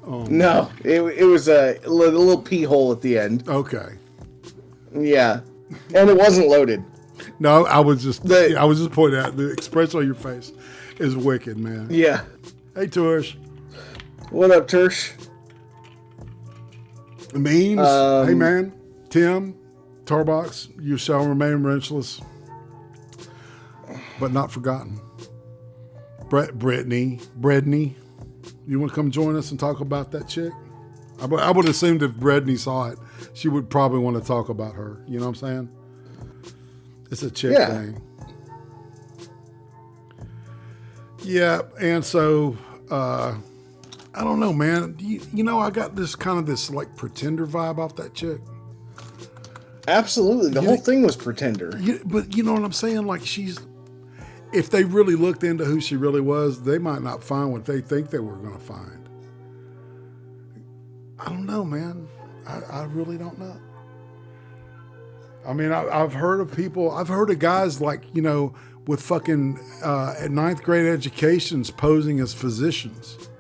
Speaker 2: No, it was a little pee hole at the end.
Speaker 1: Okay.
Speaker 2: Yeah. And it wasn't loaded.
Speaker 1: No, I was just pointing out the expression on your face is wicked, man.
Speaker 2: Yeah.
Speaker 1: Hey, Tush.
Speaker 2: What up, Tush?
Speaker 1: Memes. Hey, man. Tim, Tarbox, you shall remain wrenchless, but not forgotten. Brittany, you want to come join us and talk about that chick? I would assume if Brittany saw it, she would probably want to talk about her. You know what I'm saying? It's a chick thing. Yeah, and so I don't know, man. I got this like pretender vibe off that chick.
Speaker 2: Absolutely, the whole thing was pretender.
Speaker 1: But you know what I'm saying? Like if they really looked into who she really was, they might not find what they think they were going to find. I don't know, man. I really don't know. I mean, I've heard of guys like, with fucking ninth grade educations posing as physicians,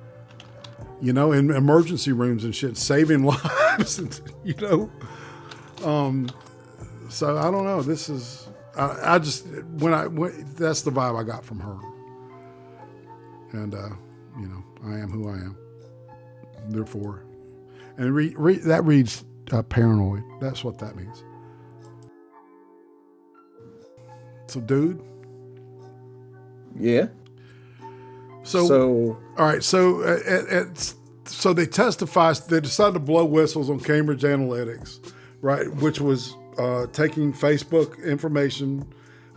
Speaker 1: you know, in emergency rooms and shit, saving lives, and, you know. So I don't know. This is, I just, that's the vibe I got from her. And, you know, I am who I am. Therefore, and that reads paranoid. That's what that means. So, dude.
Speaker 2: Yeah.
Speaker 1: So all right. So, so they testified. They decided to blow whistles on Cambridge Analytics, right? Which was taking Facebook information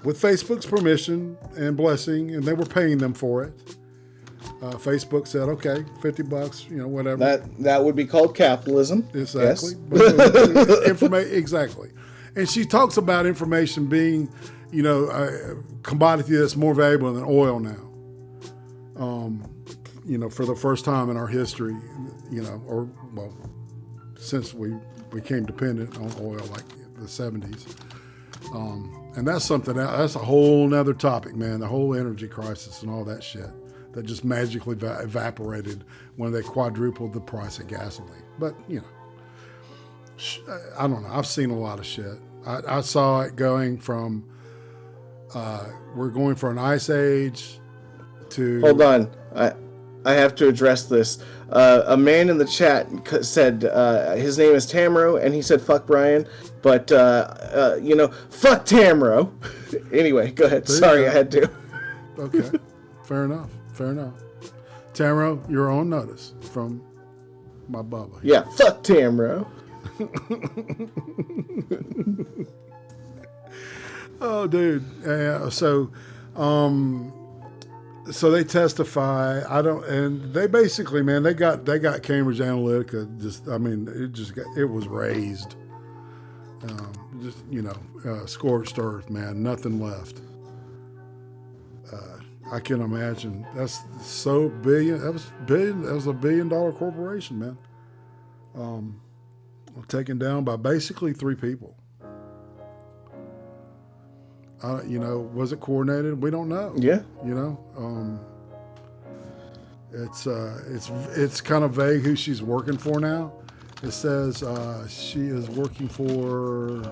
Speaker 1: with Facebook's permission and blessing, and they were paying them for it. Facebook said, "Okay, $50, you know, whatever."
Speaker 2: That would be called capitalism.
Speaker 1: Exactly.
Speaker 2: Yes.
Speaker 1: Exactly. And she talks about information being, you know, a commodity that's more valuable than oil now. You know, for the first time in our history, you know, or well, since we became dependent on oil, like the 70s. And that's something else. That's a whole nother topic, man. The whole energy crisis and all that shit that just magically evaporated when they quadrupled the price of gasoline. But, you know, I don't know. I've seen a lot of shit. I saw it going from, we're going for an ice age to...
Speaker 2: Hold on. I have to address this. A man in the chat said his name is Tamro, and he said, fuck Brian. But, you know, fuck Tamro. Anyway, go ahead. Sorry, I had to.
Speaker 1: Okay. Fair enough. Tamro, you're on notice from my Bubba.
Speaker 2: Yeah, fuck Tamro.
Speaker 1: Oh, dude. So they testify. And they basically, man, they got Cambridge Analytica. Just, I mean, it was raised. Just, you know, scorched earth, man. Nothing left. I can imagine. That's so billion. That was $1 billion corporation, man. Taken down by basically 3 people. You know, was it coordinated? We don't know.
Speaker 2: Yeah.
Speaker 1: You know, it's kind of vague who she's working for now. It says she is working for.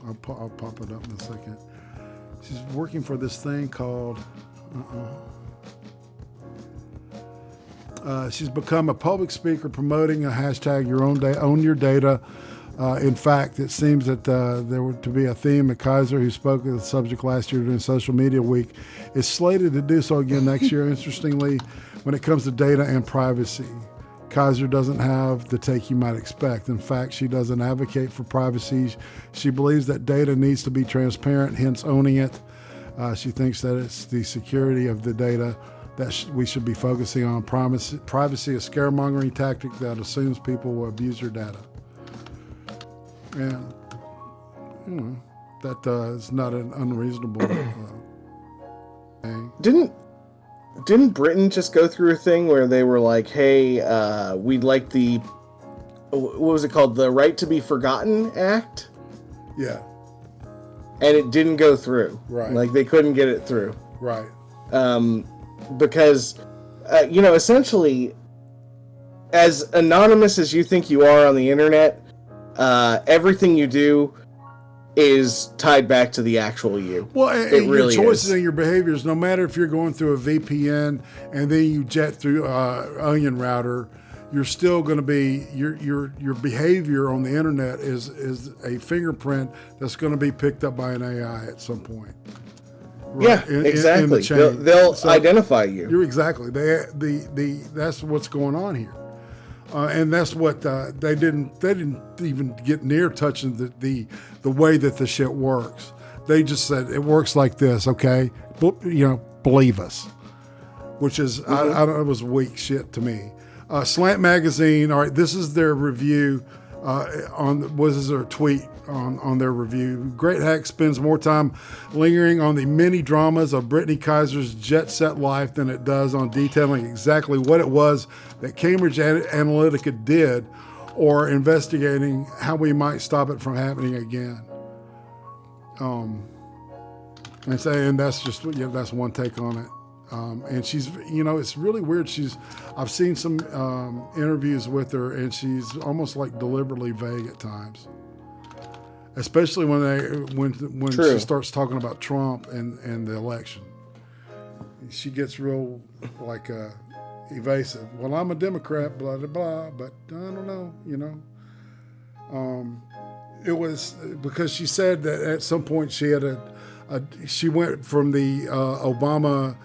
Speaker 1: I'll pop it up in a second. She's working for this thing called. She's become a public speaker promoting a hashtag own your data. In fact, it seems that there were to be a theme at Kaiser, who spoke of the subject last year during Social Media Week, is slated to do so again next year. Interestingly, when it comes to data and privacy, Kaiser doesn't have the take you might expect. In fact, she doesn't advocate for privacy. She believes that data needs to be transparent, hence owning it. She thinks that it's the security of the data that we should be focusing on. Privacy, a scaremongering tactic that assumes people will abuse your data. And, you know, that is not an unreasonable thing.
Speaker 2: Didn't Britain just go through a thing where they were like, hey, we'd like what was it called? The Right to be Forgotten Act?
Speaker 1: Yeah.
Speaker 2: And it didn't go through.
Speaker 1: Right.
Speaker 2: Like, they couldn't get it through.
Speaker 1: Right.
Speaker 2: Because, you know, essentially, as anonymous as you think you are on the internet, everything you do is tied back to the actual you.
Speaker 1: Well,
Speaker 2: it really
Speaker 1: your choices
Speaker 2: is.
Speaker 1: And your behaviors, no matter if you're going through a VPN and then you jet through Onion Router, you're still going to be your behavior on the internet is a fingerprint that's going to be picked up by an AI at some point.
Speaker 2: Right? Yeah, exactly. In the chain. They'll identify you.
Speaker 1: You're exactly. That's what's going on here. And that's what they didn't even get near touching the way that the shit works. They just said it works like this, okay? You know, believe us, which is I don't know, it was weak shit to me. Slant Magazine, all right, this is their review their tweet on their review. Great Hack spends more time lingering on the many dramas of Brittany Kaiser's jet-set life than it does on detailing exactly what it was that Cambridge Analytica did or investigating how we might stop it from happening again. And that's just, that's one take on it. And she's, it's really weird. I've seen some interviews with her, and she's almost like deliberately vague at times, especially when
Speaker 2: True.
Speaker 1: she starts talking about Trump and the election. She gets real like evasive. Well, I'm a Democrat, blah blah blah, but I don't know. It was because she said that at some point she had she went from the Obama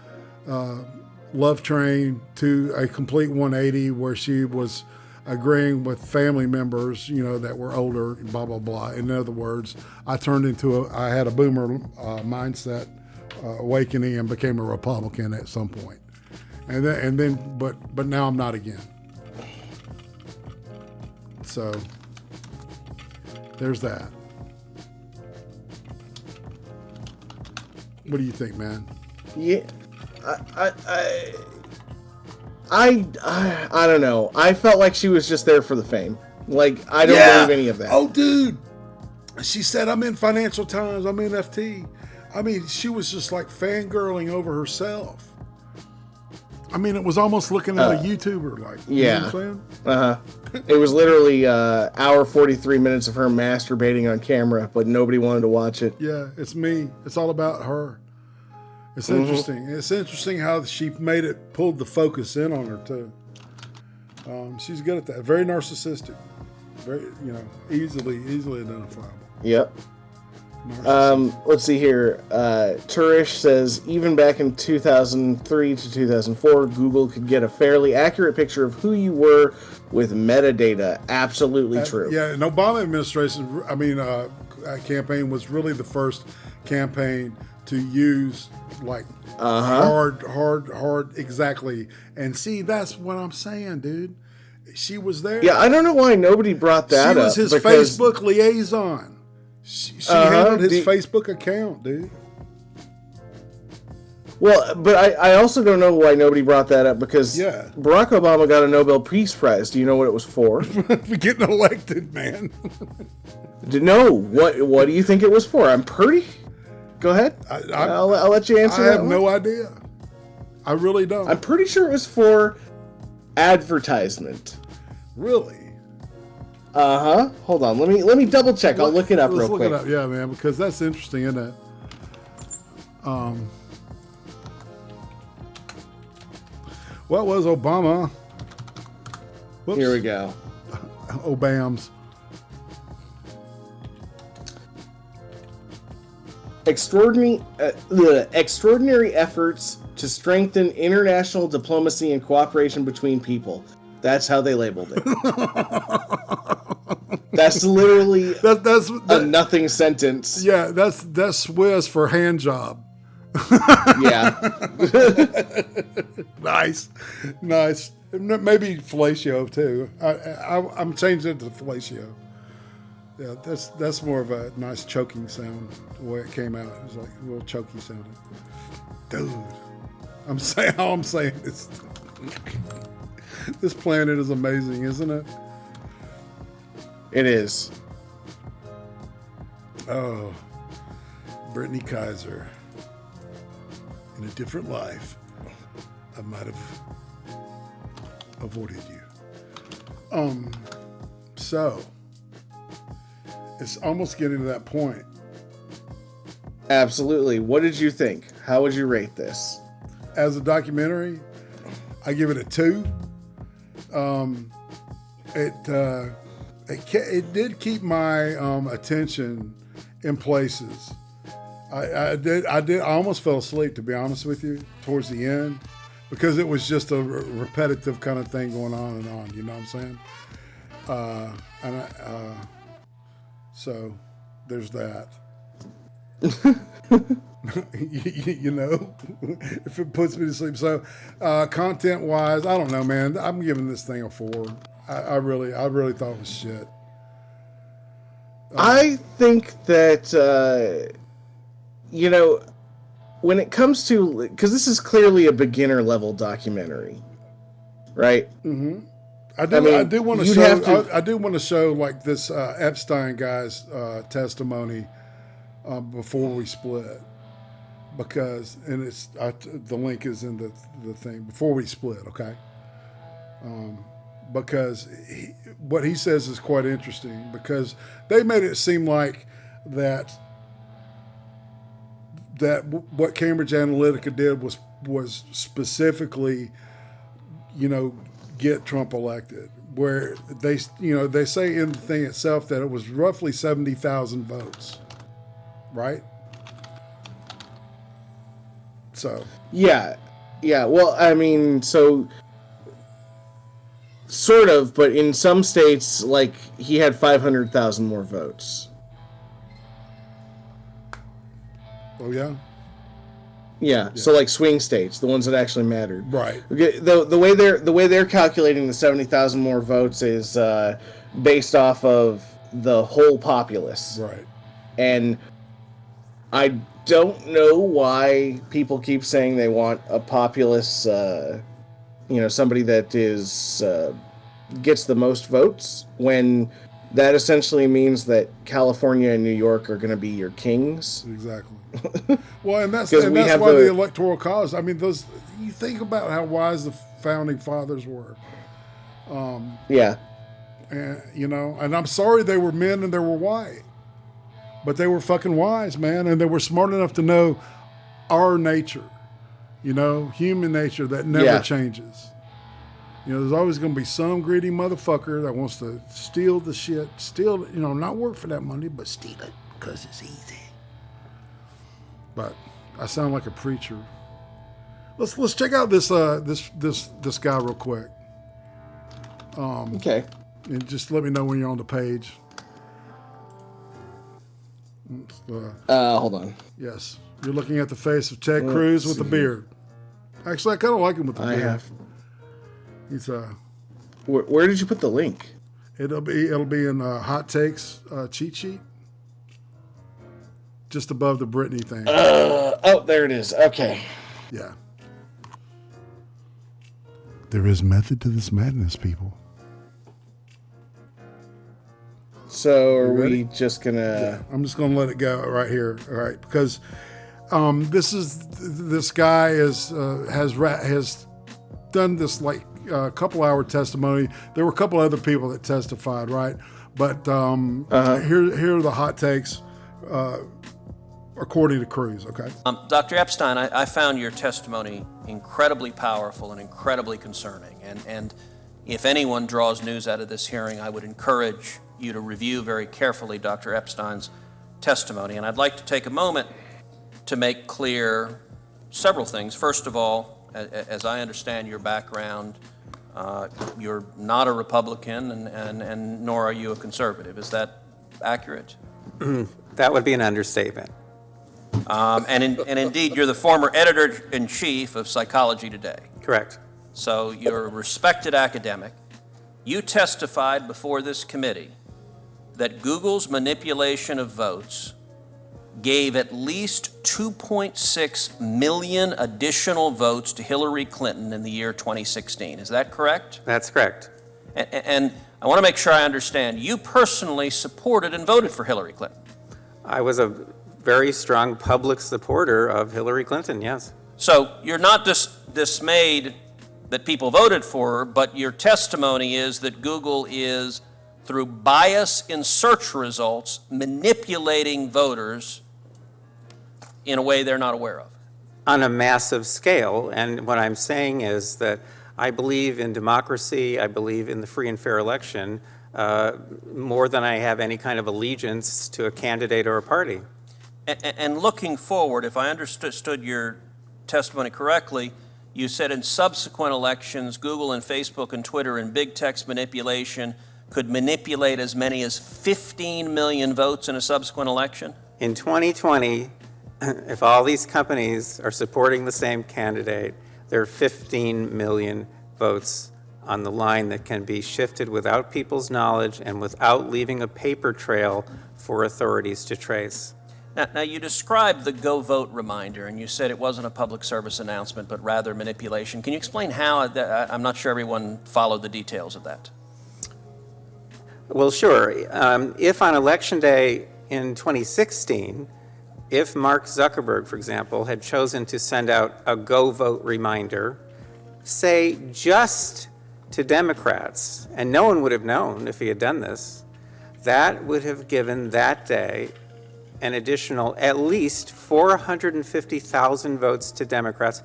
Speaker 1: love train to a complete 180 where she was agreeing with family members, that were older, blah, blah, blah. In other words, I had a boomer mindset awakening and became a Republican at some point. But now I'm not again. So there's that. What do you think, man?
Speaker 2: Yeah. I don't know. I felt like she was just there for the fame. Like, I don't believe any of that.
Speaker 1: Oh, dude. She said, I'm in Financial Times. I'm in FT. I mean, she was just like fangirling over herself. I mean, it was almost looking at a YouTuber. Like, you know what I'm saying?
Speaker 2: It was literally hour 43 minutes of her masturbating on camera, but nobody wanted to watch it.
Speaker 1: Yeah, it's me. It's all about her. It's interesting. It's interesting how she pulled the focus in on her too. She's good at that. Very narcissistic. Very, easily identifiable.
Speaker 2: Yep. Let's see here. Turish says, even back in 2003 to 2004, Google could get a fairly accurate picture of who you were with metadata. Absolutely true.
Speaker 1: Yeah, and Obama administration, campaign was really the first campaign to use like hard, exactly. And see, that's what I'm saying, dude. She was there.
Speaker 2: Yeah, I don't know why nobody brought that up.
Speaker 1: She was his Facebook liaison. She handled his Facebook account, dude.
Speaker 2: Well, but I also don't know why nobody brought that up because Barack Obama got a Nobel Peace Prize. Do you know what it was for?
Speaker 1: For getting elected, man.
Speaker 2: No. What do you think it was for? I'm pretty... Go ahead. I'll let you answer that.
Speaker 1: I have no idea. I really don't.
Speaker 2: I'm pretty sure it was for advertisement.
Speaker 1: Really?
Speaker 2: Hold on. Let me double check. I'll look it up real quick.
Speaker 1: Look it up. Yeah, man, because that's interesting, isn't it? What was Obama? Whoops.
Speaker 2: Here we go.
Speaker 1: Obams.
Speaker 2: Extraordinary efforts to strengthen international diplomacy and cooperation between people. That's how they labeled it. That's literally a nothing sentence.
Speaker 1: Yeah, that's Swiss for hand job.
Speaker 2: Yeah.
Speaker 1: Nice. Maybe fellatio too. I'm changing it to fellatio. Yeah, that's more of a nice choking sound. The way it came out, it was like a little choky sounding. Dude, I'm saying this. This planet is amazing, isn't it?
Speaker 2: It is.
Speaker 1: Oh, Brittany Kaiser. In a different life, I might have avoided you. So it's almost getting to that point.
Speaker 2: Absolutely. What did you think? How would you rate this?
Speaker 1: As a documentary, I give it a 2. It did keep my attention in places. I almost fell asleep, to be honest with you, towards the end, because it was just a repetitive kind of thing going on and on. You know what I'm saying? So there's that. If it puts me to sleep. So content wise, I don't know, man. I'm giving this thing a 4. I really thought it was shit.
Speaker 2: I think that when it comes to, because this is clearly a beginner level documentary, right?
Speaker 1: Mm-hmm. I do want to show like this Epstein guy's testimony before we split. because, and the link is in the thing before we split, okay? Because what he says is quite interesting, because they made it seem like that what Cambridge Analytica did was specifically, get Trump elected. Where they say in the thing itself that it was roughly 70,000 votes, right? So
Speaker 2: yeah. Well, I mean, so sort of, but in some states, like he had 500,000 more votes.
Speaker 1: Oh yeah.
Speaker 2: Yeah, so like swing states, the ones that actually mattered.
Speaker 1: Right.
Speaker 2: Okay, the way they're calculating the 70,000 more votes is based off of the whole populace.
Speaker 1: Right.
Speaker 2: And I don't know why people keep saying they want a populace, somebody that is gets the most votes, when that essentially means that California and New York are going to be your kings.
Speaker 1: Exactly. Well, and that's why the Electoral College. I mean, you think about how wise the founding fathers were.
Speaker 2: Yeah.
Speaker 1: And and I'm sorry they were men and they were white, but they were fucking wise, man, and they were smart enough to know our nature, human nature that never changes. There's always going to be some greedy motherfucker that wants to steal the shit, not work for that money, but steal it because it's easy. But I sound like a preacher. Let's check out this guy real quick.
Speaker 2: Okay.
Speaker 1: And just let me know when you're on the page.
Speaker 2: Hold on.
Speaker 1: Yes, you're looking at the face of Ted Cruz with the beard. Actually, I kind of like him with the beard. I have. He's
Speaker 2: Where did you put the link?
Speaker 1: It'll be in Hot Takes cheat sheet. Just above the Britney thing.
Speaker 2: There it is. Okay.
Speaker 1: Yeah. There is method to this madness, people.
Speaker 2: So are we just gonna?
Speaker 1: Yeah, I'm just gonna let it go right here. All right, because this guy has done this like couple-hour testimony. There were a couple other people that testified, right? But here are the hot takes. According to Cruz, okay?
Speaker 3: Dr. Epstein, I found your testimony incredibly powerful and incredibly concerning. And if anyone draws news out of this hearing, I would encourage you to review very carefully Dr. Epstein's testimony. And I'd like to take a moment to make clear several things. First of all, as I understand your background, you're not a Republican and nor are you a conservative. Is that accurate?
Speaker 4: That would be an understatement.
Speaker 3: And indeed, you're the former editor-in-chief of Psychology Today.
Speaker 4: Correct.
Speaker 3: So you're a respected academic. You testified before this committee that Google's manipulation of votes gave at least 2.6 million additional votes to Hillary Clinton in the year 2016. Is that correct?
Speaker 4: That's correct.
Speaker 3: And I want to make sure I understand. You personally supported and voted for Hillary Clinton.
Speaker 4: I was a very strong public supporter of Hillary Clinton, yes.
Speaker 3: So you're not dismayed that people voted for her, but your testimony is that Google is, through bias in search results, manipulating voters in a way they're not aware of.
Speaker 4: On a massive scale, and what I'm saying is that I believe in democracy, I believe in the free and fair election, more than I have any kind of allegiance to a candidate or a party.
Speaker 3: And looking forward, if I understood your testimony correctly, you said in subsequent elections, Google and Facebook and Twitter and big text manipulation could manipulate as many as 15 million votes in a subsequent election?
Speaker 4: In 2020, if all these companies are supporting the same candidate, there are 15 million votes on the line that can be shifted without people's knowledge and without leaving a paper trail for authorities to trace.
Speaker 3: Now, you described the Go Vote reminder, and you said it wasn't a public service announcement, but rather manipulation. Can you explain how? I'm not sure everyone followed the details of that.
Speaker 4: Well, sure. If on Election Day in 2016, if Mark Zuckerberg, for example, had chosen to send out a go vote reminder, say just to Democrats, and no one would have known if he had done this, that would have given that day an additional at least 450,000 votes to Democrats.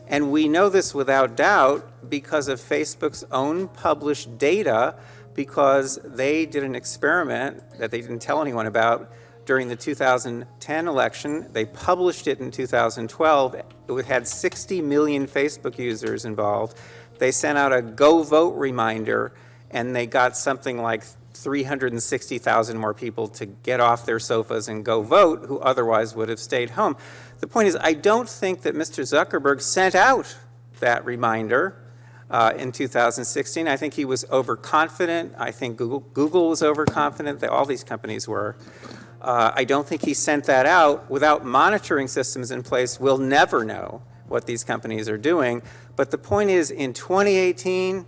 Speaker 4: And we know this without doubt because of Facebook's own published data, because they did an experiment that they didn't tell anyone about during the 2010 election. They published it in 2012. It had 60 million Facebook users involved. They sent out a go vote reminder, and they got something like 360,000 more people to get off their sofas and go vote who otherwise would have stayed home. The point is, I don't think that Mr. Zuckerberg sent out that reminder in 2016. I think he was overconfident. I think Google was overconfident. All these companies were. I don't think he sent that out. Without monitoring systems in place, we'll never know what these companies are doing. But the point is, in 2018,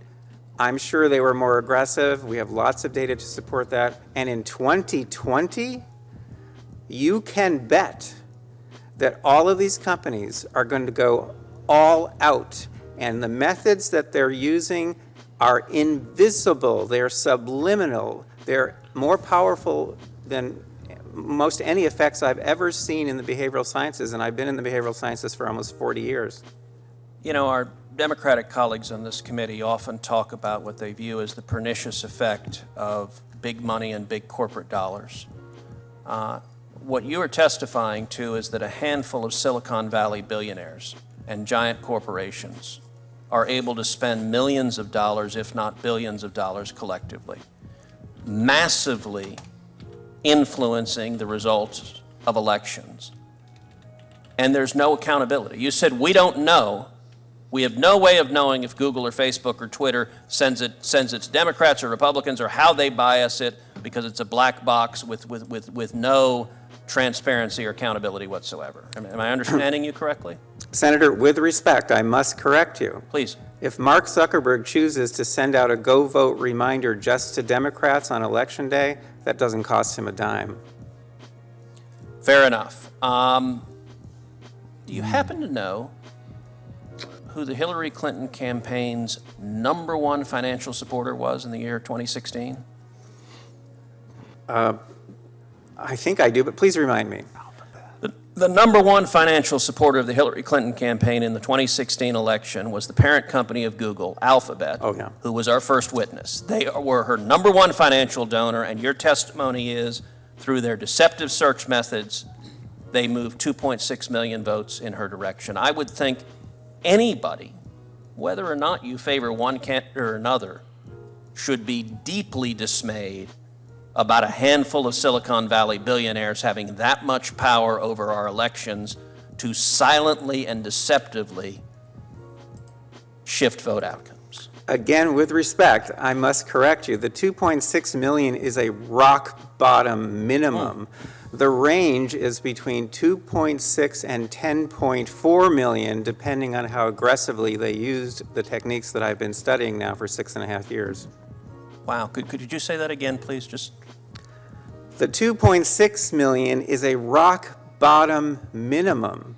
Speaker 4: I'm sure they were more aggressive. We have lots of data to support that. And in 2020, you can bet that all of these companies are going to go all out. And the methods that they're using are invisible. They're subliminal. They're more powerful than most any effects I've ever seen in the behavioral sciences. And I've been in the behavioral sciences for almost 40 years.
Speaker 3: You know, our Democratic colleagues on this committee often talk about what they view as the pernicious effect of big money and big corporate dollars. What you are testifying to is that a handful of Silicon Valley billionaires and giant corporations are able to spend millions of dollars, if not billions of dollars collectively, massively influencing the results of elections. And there's no accountability. You said, we don't know. We have no way of knowing if Google or Facebook or Twitter sends it to Democrats or Republicans, or how they bias it, because it's a black box with no transparency or accountability whatsoever. Am I understanding you correctly?
Speaker 4: Senator, with respect, I must correct you.
Speaker 3: Please.
Speaker 4: If Mark Zuckerberg chooses to send out a go vote reminder just to Democrats on Election Day, that doesn't cost him a dime.
Speaker 3: Fair enough. Do you happen to know who the Hillary Clinton campaign's #1 financial supporter was in the year 2016?
Speaker 4: I think I do, but please remind me.
Speaker 3: The #1 financial supporter of the Hillary Clinton campaign in the 2016 election was the parent company of Google, Alphabet, who was our first witness. They were her #1 financial donor, and your testimony is, through their deceptive search methods, they moved 2.6 million votes in her direction. I would think anybody, whether or not you favor one candidate or another, should be deeply dismayed about a handful of Silicon Valley billionaires having that much power over our elections to silently and deceptively shift vote outcomes.
Speaker 4: Again, with respect, I must correct you. The 2.6 million is a rock bottom minimum. The range is between 2.6 and 10.4 million, depending on how aggressively they used the techniques that I've been studying now for 6.5 years.
Speaker 3: Wow, could you say that again, please?
Speaker 4: The 2.6 million is a rock bottom minimum.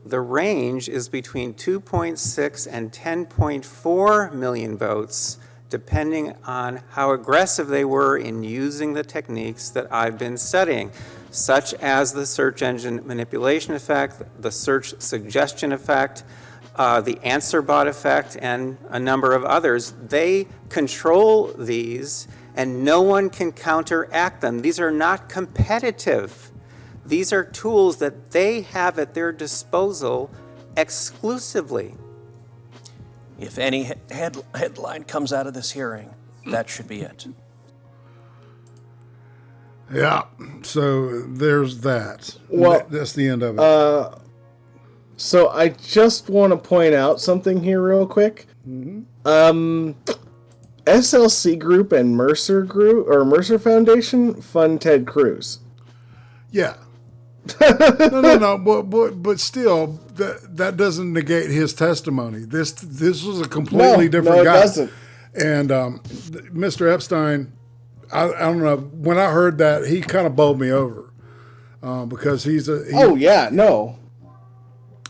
Speaker 4: The range is between 2.6 and 10.4 million votes, depending on how aggressive they were in using the techniques that I've been studying, such as the search engine manipulation effect, the search suggestion effect, the answer bot effect, and a number of others. They control these, and no one can counteract them. These are not competitive. These are tools that they have at their disposal exclusively.
Speaker 3: If any headline comes out of this hearing, that should be it.
Speaker 1: Yeah, so there's that.
Speaker 2: Well,
Speaker 1: that's the end of it.
Speaker 2: So I just want to point out something here real quick. SLC Group and Mercer Group, or Mercer Foundation, fund Ted Cruz.
Speaker 1: Yeah. No. But still, that doesn't negate his testimony. This was a completely different guy.
Speaker 2: No, it doesn't.
Speaker 1: And Mr. Epstein, I don't know. When I heard that, he kind of bowled me over. because
Speaker 2: Oh yeah, no.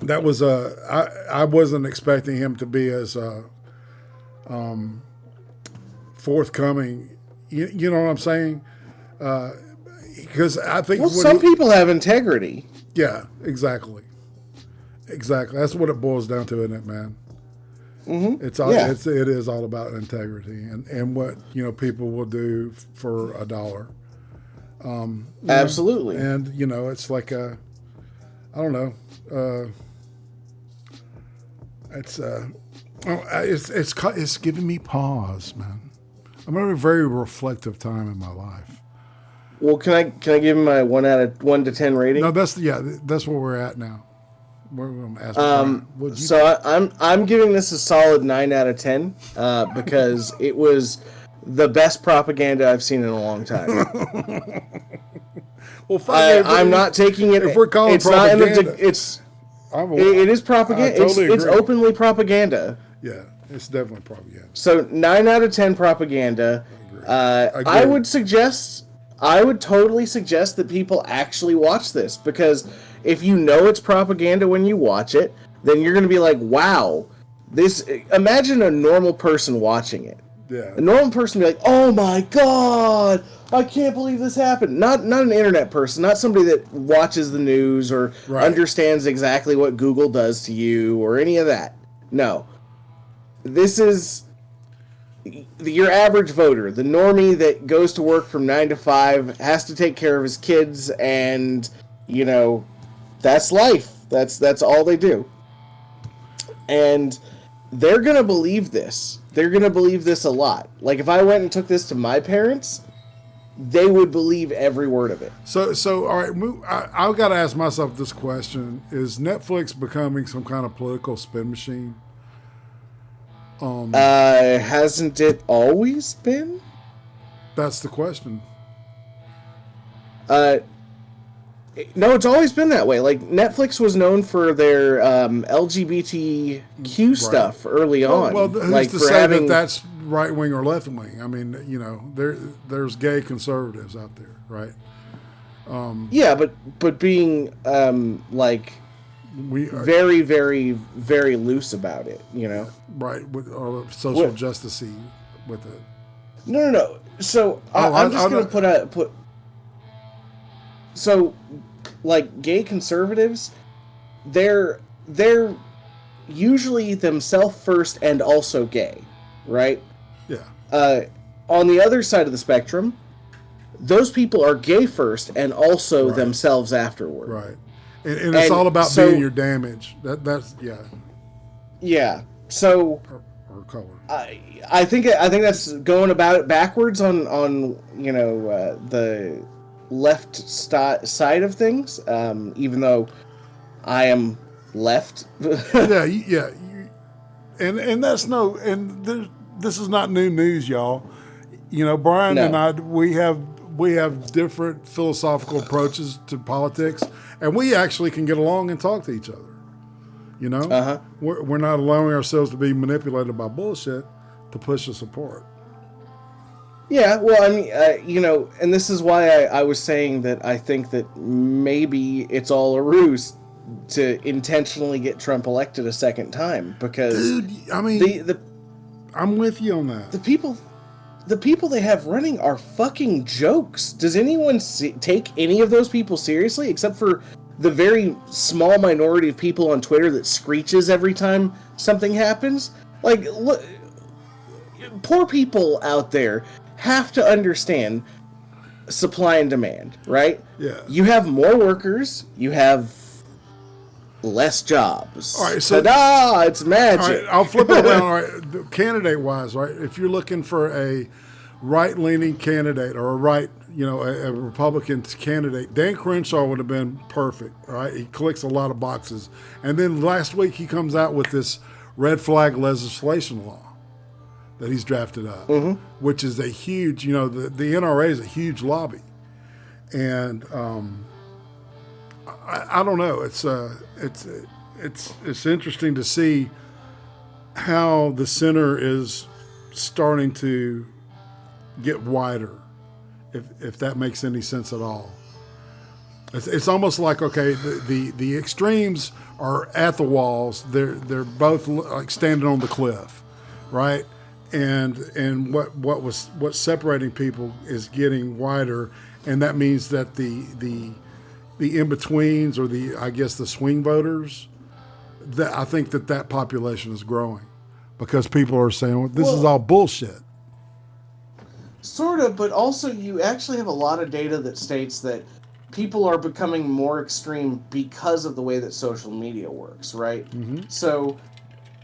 Speaker 1: that was I wasn't expecting him to be as forthcoming. You know what I'm saying? Because I think
Speaker 2: Well, some people have integrity.
Speaker 1: yeah, exactly. That's what it boils down to, isn't it, man? Mm-hmm. It is all about integrity and what people will do for $1.
Speaker 2: Absolutely.
Speaker 1: And it's like I don't know. It's giving me pause, man. I'm in a very reflective time in my life.
Speaker 2: Well, can I give him my 1 to 10 rating?
Speaker 1: No, that's where we're at now. We're going to ask Brian,
Speaker 2: So I'm giving this a solid 9 out of 10 because it was the best propaganda I've seen in a long time.
Speaker 1: Well,
Speaker 2: I'm not taking it.
Speaker 1: If we're calling
Speaker 2: it's
Speaker 1: propaganda,
Speaker 2: not it is propaganda.
Speaker 1: I totally
Speaker 2: It's
Speaker 1: agree.
Speaker 2: openly propaganda.
Speaker 1: Yeah, it's definitely propaganda.
Speaker 2: So 9 out of 10 propaganda. I would totally suggest that people actually watch this, because if you know it's propaganda when you watch it, then you're going to be like, wow, imagine a normal person watching it.
Speaker 1: Yeah.
Speaker 2: A normal person would be like, oh my God, I can't believe this happened. Not an internet person, not somebody that watches the news or understands exactly what Google does to you or any of that. No. This is your average voter, the normie that goes to work from 9 to 5, has to take care of his kids, and, that's life. That's all they do. And they're going to believe this. They're going to believe this a lot. Like, if I went and took this to my parents, they would believe every word of it.
Speaker 1: So all right, I've got to ask myself this question. Is Netflix becoming some kind of political spin machine?
Speaker 2: Hasn't it always been?
Speaker 1: That's the question.
Speaker 2: No, it's always been that way. Like, Netflix was known for their LGBTQ stuff early on.
Speaker 1: Well, who's
Speaker 2: like
Speaker 1: to
Speaker 2: for
Speaker 1: say
Speaker 2: having...
Speaker 1: that's right wing or left wing? I mean, there's gay conservatives out there, right?
Speaker 2: Yeah, but being like
Speaker 1: we are,
Speaker 2: very, very, very loose about it,
Speaker 1: right with social justicey with it.
Speaker 2: No. So I'm just gonna put. So, like, gay conservatives, they're usually themselves first and also gay, right?
Speaker 1: Yeah.
Speaker 2: On the other side of the spectrum, those people are gay first and also themselves afterward.
Speaker 1: Right. And it's all about being your damage. That's yeah.
Speaker 2: Yeah. So.
Speaker 1: Or color.
Speaker 2: I think that's going about it backwards on the left side of things. Even though I am left.
Speaker 1: yeah. And that's this is not new news, y'all. Brian and I, we have different philosophical approaches to politics, and we actually can get along and talk to each other. We're not allowing ourselves to be manipulated by bullshit to push us apart.
Speaker 2: Yeah, well, I mean, and this is why I was saying that I think that maybe it's all a ruse to intentionally get Trump elected a second time, because
Speaker 1: dude, I mean, I'm with you on that.
Speaker 2: The people they have running are fucking jokes. Does anyone take any of those people seriously, except for the very small minority of people on Twitter that screeches every time something happens? Like, look, poor people out there have to understand supply and demand, right?
Speaker 1: Yeah.
Speaker 2: You have more workers, you have less jobs.
Speaker 1: All right, so
Speaker 2: ta-da! It's magic.
Speaker 1: All right, I'll flip it around. All right, candidate-wise, right? If you're looking for a right-leaning candidate or a Republican candidate, Dan Crenshaw would have been perfect. Right? He clicks a lot of boxes. And then last week he comes out with this red flag legislation law that he's drafted up, which is a huge, the NRA is a huge lobby, and I don't know. It's interesting to see how the center is starting to get wider, if that makes any sense at all. It's almost like, okay, the extremes are at the walls. They're both like standing on the cliff, right? And what's separating people is getting wider, and that means that the in-betweens, or the swing voters, that I think that population is growing because people are saying, well, this is all bullshit.
Speaker 2: Sort of, but also you actually have a lot of data that states that people are becoming more extreme because of the way that social media works, right? Mm-hmm. So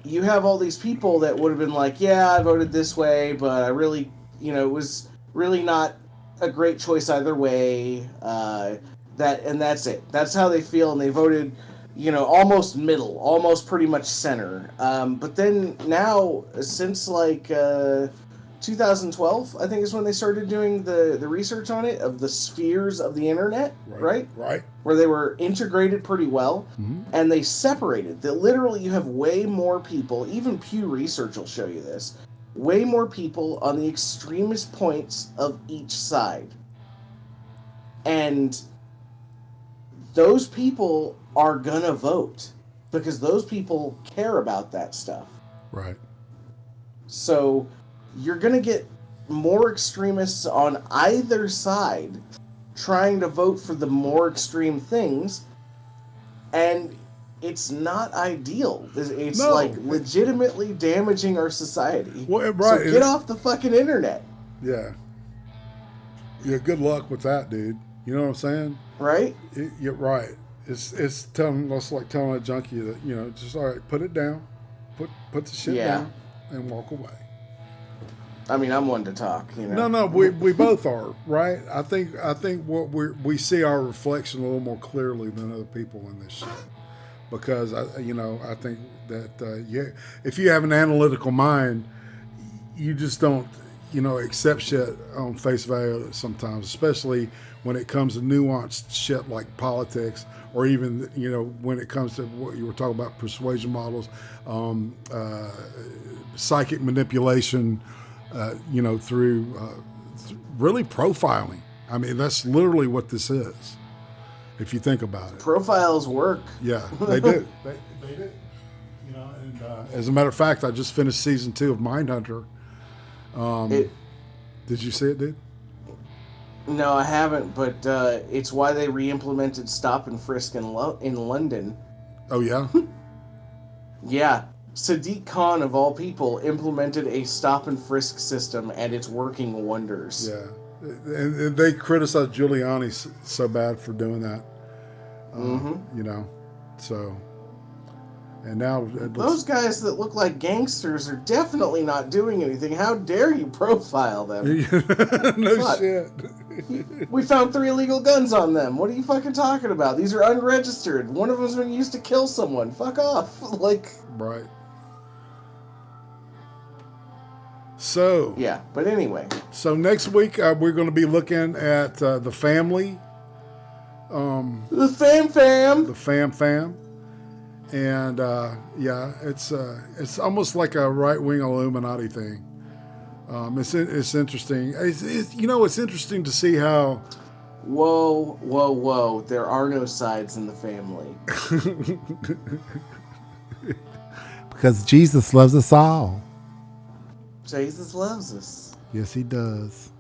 Speaker 2: you have all these people that would have been like, yeah, I voted this way, but I really, it was really not a great choice either way. That's it. That's how they feel, and they voted, almost middle, almost pretty much center. But then now, since 2012, I think is when they started doing the research on it, of the spheres of the internet, right?
Speaker 1: Right.
Speaker 2: Where they were integrated pretty well, and they separated. That literally you have way more people, even Pew Research will show you this, way more people on the extremist points of each side. And those people are gonna vote because those people care about that stuff.
Speaker 1: Right.
Speaker 2: So you're going to get more extremists on either side trying to vote for the more extreme things, and it's not ideal. It's legitimately damaging our society.
Speaker 1: Well, right.
Speaker 2: So get off the fucking internet.
Speaker 1: Yeah. Yeah, good luck with that, dude. You know what I'm saying?
Speaker 2: Right?
Speaker 1: You're right. It's telling us, like telling a junkie that, just all right, put it down. Put the shit down and walk away.
Speaker 2: I mean, I'm one to talk,
Speaker 1: No, we both are, right? I think what we see our reflection a little more clearly than other people in this shit, because I think that if you have an analytical mind, you just don't accept shit on face value sometimes, especially when it comes to nuanced shit like politics, or even when it comes to what you were talking about, persuasion models, psychic manipulation. Through really profiling. I mean, that's literally what this is, if you think about it.
Speaker 2: Profiles work.
Speaker 1: Yeah, they do. They do. And as a matter of fact, I just finished season 2 of Mindhunter. Did you see it, dude?
Speaker 2: No, I haven't, but it's why they re-implemented stop and frisk in London.
Speaker 1: Oh, yeah?
Speaker 2: Yeah. Sadiq Khan, of all people, implemented a stop and frisk system, and it's working wonders.
Speaker 1: Yeah. And they criticized Giuliani so bad for doing that. So... And now
Speaker 2: those guys that look like gangsters are definitely not doing anything. How dare you profile them?
Speaker 1: No shit.
Speaker 2: We found 3 illegal guns on them. What are you fucking talking about? These are unregistered. One of them's been used to kill someone. Fuck off.
Speaker 1: Right. So.
Speaker 2: Yeah, but anyway.
Speaker 1: So next week we're going to be looking at the family.
Speaker 2: The fam.
Speaker 1: The fam. And it's almost like a right-wing Illuminati thing. It's interesting. It's interesting to see how.
Speaker 2: Whoa! There are no sides in the family.
Speaker 1: Because Jesus loves us all.
Speaker 2: Jesus loves us.
Speaker 1: Yes, he does.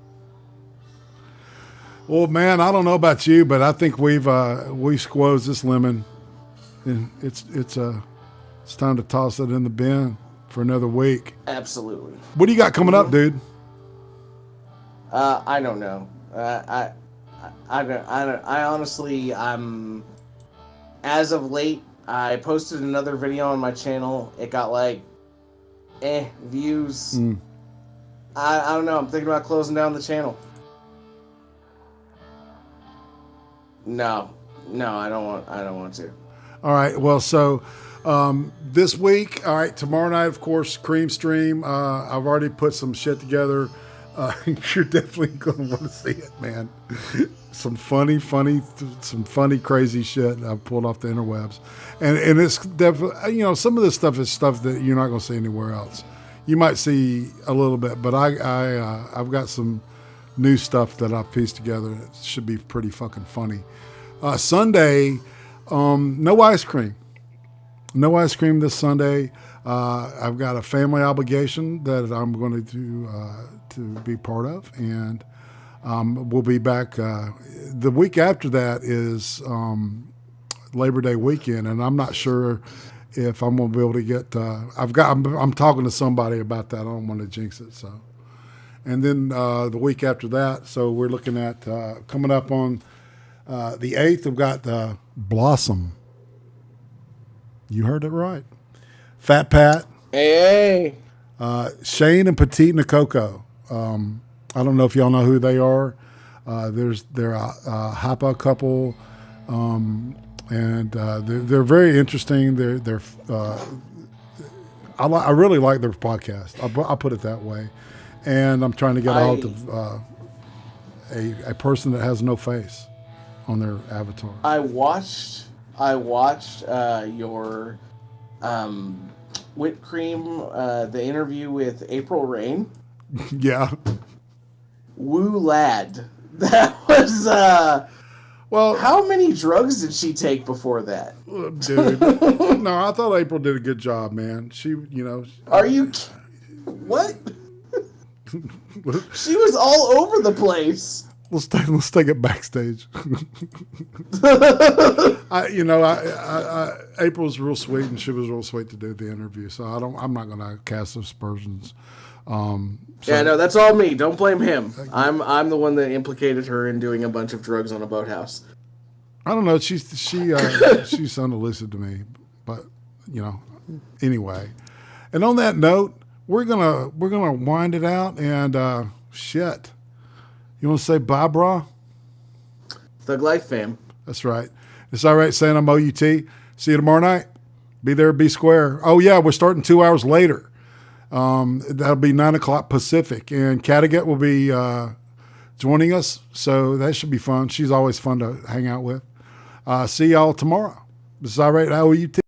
Speaker 1: Well, man, I don't know about you, but I think we've squozed this lemon. And it's time to toss it in the bin for another week.
Speaker 2: Absolutely.
Speaker 1: What do you got coming up, dude?
Speaker 2: I don't know. I honestly, as of late, I posted another video on my channel. It got views. I don't know. I'm thinking about closing down the channel. No, I don't want to.
Speaker 1: All right. Well, so this week, all right, tomorrow night, of course, Cream Stream. I've already put some shit together. You're definitely going to want to see it, man. Some funny, crazy shit I pulled off the interwebs. And it's definitely, some of this stuff is stuff that you're not going to see anywhere else. You might see a little bit, but I've got some new stuff that I've pieced together that should be pretty fucking funny. Sunday, no ice cream. No ice cream this Sunday. I've got a family obligation that I'm going to be part of, and we'll be back. The week after that is Labor Day weekend, and I'm not sure if I'm going to be able to get. I'm talking to somebody about that. I don't want to jinx it. So, and then the week after that, so we're looking at coming up on the 8th. We've got Blossom. You heard it right. Fat Pat.
Speaker 2: Hey.
Speaker 1: Shane and Petite Nakoko. I don't know if y'all know who they are. They're a Hapa couple, and they're very interesting. I really like their podcast. I'll put it that way. And I'm trying to get out of a person that has no face on their avatar.
Speaker 2: I watched your whipped cream, the interview with April Rain.
Speaker 1: Yeah.
Speaker 2: Woo lad. That was
Speaker 1: Well,
Speaker 2: how many drugs did she take before that?
Speaker 1: dude. No, I thought April did a good job, man. She,
Speaker 2: Are you what? She was all over the place.
Speaker 1: Let's take it backstage. April's real sweet, and she was real sweet to do the interview. So I'm not going to cast aspersions.
Speaker 2: Yeah, no, that's all me. Don't blame him. I'm the one that implicated her in doing a bunch of drugs on a boathouse.
Speaker 1: I don't know. She sounded lucid to me, but anyway. And on that note, we're gonna wind it out, and shit. You want to say bye, brah?
Speaker 2: Thug Life fam.
Speaker 1: That's right. It's all right saying I'm OUT. See you tomorrow night. Be there, be square. Oh, yeah, we're starting 2 hours later. That'll be 9 o'clock Pacific. And Kattegat will be joining us, so that should be fun. She's always fun to hang out with. See y'all tomorrow. This is all right, OUT.